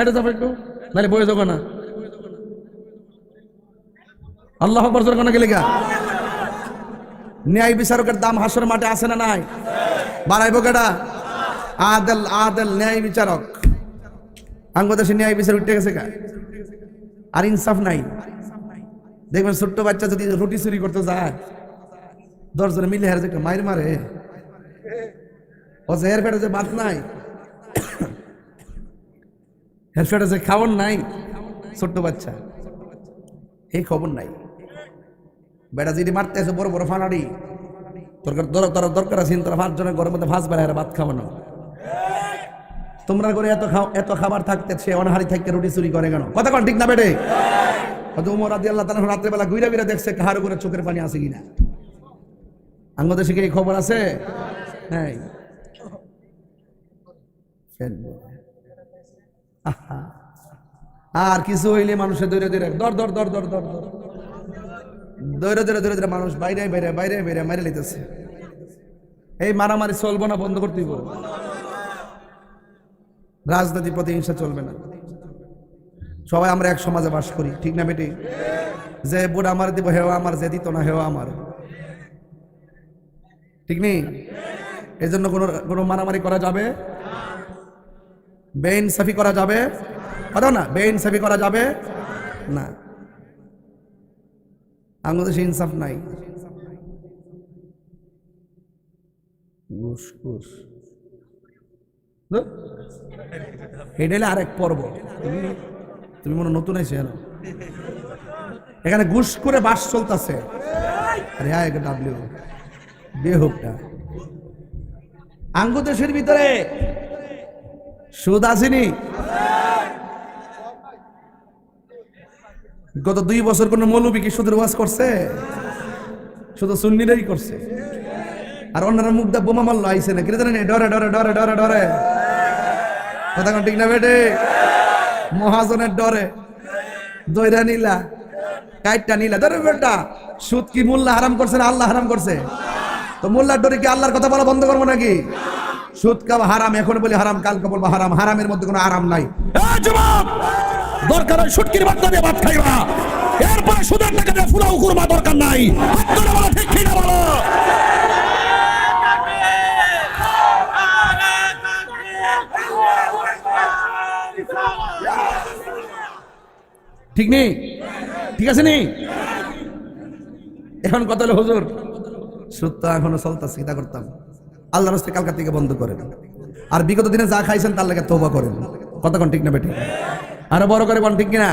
এটা যাবো একটু, নাহলে বয়ে যাবো না। আল্লাহ আকবার জোরে কোন গেলে গা। ন্যায় বিচারকের দাম হাসর মাঠে আছে না নাই? বাড়াইবো কেডা? আদেল ন্যায় বিচারক। আঙ্গ দেশে ন্যায় বিচারক উঠে গেছে গা, আর ইনসাফ নাই। দেখবেন ছোট্ট বাচ্চা যদি রুটি চুরি করতে যায়, 10 জনে মিলে হারে একটা মাইর মারে, ও যে এর পেটে যে ভাত নাই, এর পেটে যে খাবার নাই, ছোট্ট বাচ্চা, এই খবর নাই। বেটা যদি মারতে আছে বড় বড় ফানাড়ি, দরকার আছে তোরা 5 জনের ঘরের মধ্যে 5 বেলা ভাত খাওয়ানো। তোমরা করে এত খাবার থাকতে সে অনাহারি থাকতে রুটি চুরি করে কেন? কথা কন ঠিক না বেটে? উমর রাদিয়াল্লাহু তাআলা রাত্রেবেলা ঘুরে দেখছে কাহার উপরে চোখের পানি আছে কিনা। আঙ্গ দেশে কি খবর আছে? হ্যাঁ, আর কিছু হইলে মানুষের ধরে মানুষ বাইরে মারে লিতেছে। এই মারামারি চলবো না, বন্ধ করতে দিব। রাজনীতি প্রতিহিংসা চলবে না। সবাই আমরা এক সমাজে বাস করি, ঠিক না বেটি? যে বুড় আমার দিব হেওয়া আমার, যে দিত না হেওয়া আমার, ঠিক নেই? এই জন্য কোনো মারামারি করা যাবে, বেইনসাফি করা যাবে কথা না, বেইনসাফি করা যাবে না। আমাদের দেশে ইনসাফ নাই। এটা হলে আরেক পর্ব। তুমি মনে নতুন আইছে এখানে ঘুষ করে বাস চলতেছে। আরে হ্যাঁ, ডাব্লিউ বেহুকটা আঙ্গু দেশের ভিতরে সুদ আসেনি। গত 2 বছর কোন মৌলবী কি সুদের ওয়াজ করছে? শুধু সুন্নিরাই করছে। আর অন্যরা মুখ দা বোমা মারলো আইসে না, কিরে জানেন? ডরে ডরে ডরে ডরে ডরে কথা কোন ঠিক না বেটে? মহাজনের ডরে দইরা নিলা, কাইটটা নিলা, ধরে বেটা। সুদ কি মোল্লা হারাম করছে না আল্লাহ হারাম করছে? তো মোল্লার ডরে কি আল্লাহর কথা বলা বন্ধ করবো নাকি? সুদ কাবা হারাম, এখন বলি হারাম, কালকে বলবো হারাম। হারামের মধ্যে কোনো আরাম নাই। যুবক, দরকার হয় সুটকির বাদ দিয়ে ভাত খাইবা, এরপরে সুদের টাকা দিয়ে ফুলাও করবা, দরকার নাই। ঠিক কিনা বলো? ঠিক নেই? ঠিক আছে নি? এখন কথা হলো হুজুর, সুদ তো এখনো চলতেছে, চিন্তা করতাম আল্লাহর রাস্তায় কালকা থেকে বন্ধ করেন। আর বিগত দিনে যা খাইছেন তার লাগে তওবা করেন। কথা কোন ঠিক না বেটি? আরো বড় করে কোন ঠিক কিনা?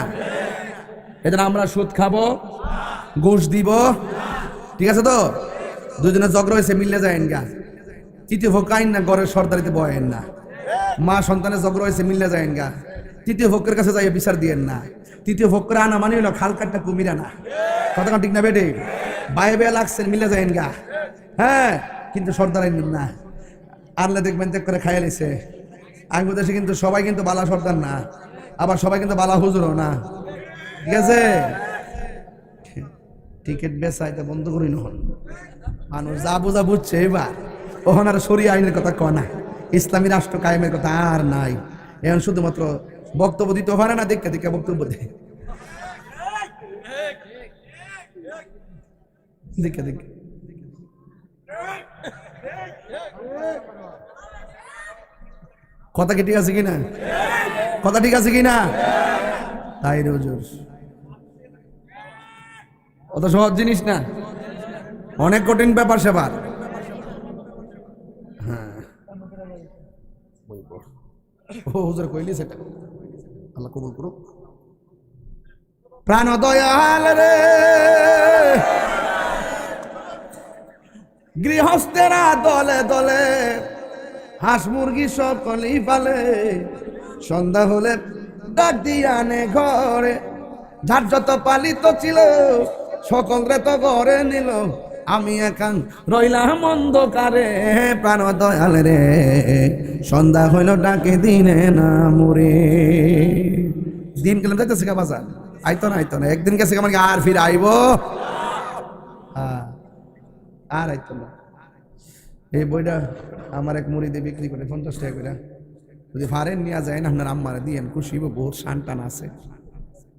এজন্য আমরা সুদ খাবো, ঘুষ দিব, ঠিক আছে তো? দুজনে ঝগড়া হয়েছে, মিললে যায়েন গা। তৃতীয় ফোকাইন না, ঘরের সর্দারিতে বয়েন না। মা সন্তানের ঝগড়া হয়েছে, মিললে যায়েন গা। তৃতীয় ফোকের কাছে যাইয়া বিচার দিয়েন না। তৃতীয় ফোকরা আনা মানে হলো খাল কাটটা কুমিরা না। কথা কোন ঠিক না বেটি? বায়ে বেয়া লাগছেন, মিলে যায়েন গা। হ্যাঁ, কিন্তু সর্দার না আনলে দেখবেন দেখ করে খাইয়া লিছে। আঙ্গু দেশে কিন্তু সবাই কিন্তু বালা সর্দার না, আবার সবাই কিন্তু বালা হুজুরও না, ঠিক আছে? টিকিট বেচাইতে বন্ধ করি নহন, মানুষ যা বোঝা বুঝছে এবার। ওখানে আর শরিয়া আইনের কথা কয় না, ইসলামী রাষ্ট্র কায়েমের কথা আর নাই। এখন শুধুমাত্র বক্তব্য দিতে পারে না, দেখে দেখে বক্তব্য দেয়, দেখে দেখে। কথা কি ঠিক আছে কিনা? কথা ঠিক আছে কিনা? তাই রে হুজুর, অত সহজ জিনিস না, অনেক কঠিন ব্যাপার সেবার। হ্যাঁ, ও হুজুর কইলি সেটা, আল্লাহ কবুল করুক। প্রাণ দয়াল রে, গৃহস্থেরা দলে দলে হাঁস মুরগি সকলেই পালে। সন্ধ্যা হলে ডাক দিয়ে আনে ঘরে, যার যত পালিত ছিল সকলরে তো ঘরে নিল। আমি একান রইলাম অন্ধকারে। প্রাণ দয়াল রে, সন্ধ্যা হইল ডাকে দিনে না মুরে। দিন গেলাম যাইতেছে কা বাজার, আইতো না আইতো না, একদিন গেছে মানে আর ফিরে আইব? আর আইতো না। এই বইটা আমার এক মুড়িদে বিক্রি করে 50 টাকা করে। যদি ফারেন নিয়ে যায় না, আপনার আম্মারে দিয়েন, খুশি বহুত শান টান আছে।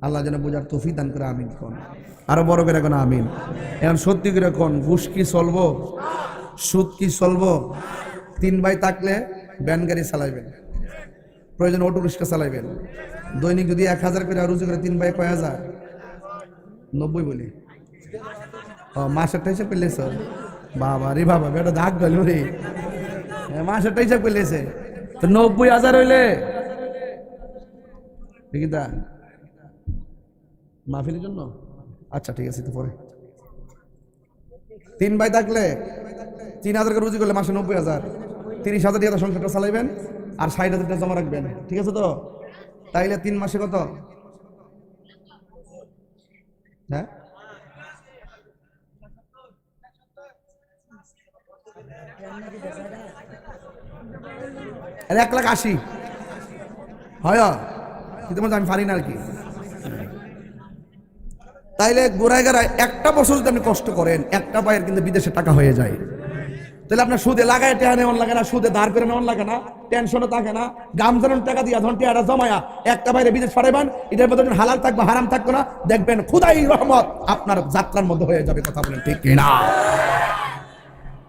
আল্লাহ যেন বোঝার তৌফিক দান করে, আমিন কোন। আরো বড় করে কোন আমিন। এখন সত্যি করে কোন, ঘুষ কি চলবো, সুদ কি চলবো? 3 ভাই থাকলে ভ্যান গাড়ি চালাইবেন, প্রয়োজন অটো রিক্সা চালাইবেন। দৈনিক যদি 1000 করে রুজি করে 3 ভাই কয় হাজার? 90 বলি। মাসেরটা হিসাব করলেছ? বাবা রে বাবা, বেটা দাগ গেল রে। মাসেরটা হিসাব করলেছে তো 90,000 হইলে দেখি দা মাহফিলের জন্য। আচ্ছা ঠিক আছে, তো পরে 3 ভাই থাকলে 3000 করে রুজি করলে মাসে 90,000, 30,000 টাকা সংসারটা চালাইবেন আর 60,000 টাকা জমা রাখবেন, ঠিক আছে তো? তাইলে 3 মাসে কত? হ্যাঁ, 1,80,000 হয়, কিন্তু আমি পারি না আর কি। তাইলে গোড়ায় গাড়ায় একটা বছর যদি আপনি কষ্ট করেন, একটা পায়ের কিন্তু বিদেশে টাকা হয়ে যায়। তাহলে আপনার সুদে লাগায় টেহা নেওয়ান লাগে না, সুদে ধার করে নেওয়ান লাগে না, টেনশনও থাকে না, গামজানোর টাকা দিয়া ধন টেহাটা জমায়া একটা বাইরে বিদেশ পাঠাইবেন, এটার মধ্যে হালাল থাকবে হারাম থাকবে না, দেখবেন খুদাই রহমত আপনার যাত্রার মধ্যে হয়ে যাবে। কথা বলেন ঠিক কিনা?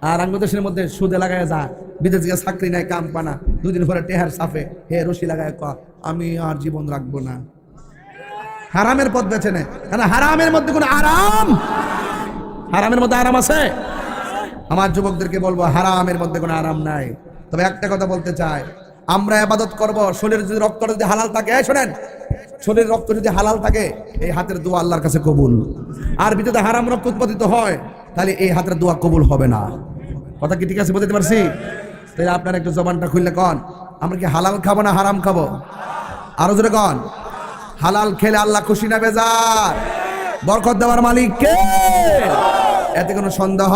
আর বাংলাদেশের মধ্যে সুদে লাগায় যা, বিদেশ গিয়ে চাকরি নাই, কাম পানা, দুদিন পরে টেহার সাফে হে রশি লাগায় ক আমি আর জীবন রাখবো না। হারামের পথ বেছে নেয়, কারণ হারামের মধ্যে কোনো আরাম, হারামের মধ্যে আরাম আছে? আমার যুবকদেরকে বলবো হারামের মধ্যে কোনো আরাম নাই। তবে একটা কথা বলতে চাই, আমরা ইবাদত করব, শরীরের যদি রক্ত যদি হালাল থাকে, শোনেন, শরীরের রক্ত যদি হালাল থাকে এই হাতের দোয়া আল্লাহর কাছে কবুল। আর ভিতরে হারাম রক্ত উৎপাদিত হয় তাহলে এই হাতের দোয়া কবুল হবে না। কথা কি ঠিক আছে বুঝতে পারছি? তাহলে আপনার একটু জবানটা খুললে কন, আমরা কি হালাল খাবো না হারাম খাবো? আরো জোরে কন। হালাল খেলে আল্লাহ খুশি না বেজার? বরকত দেওয়ার মালিক কে? এতে কোনো সন্দেহ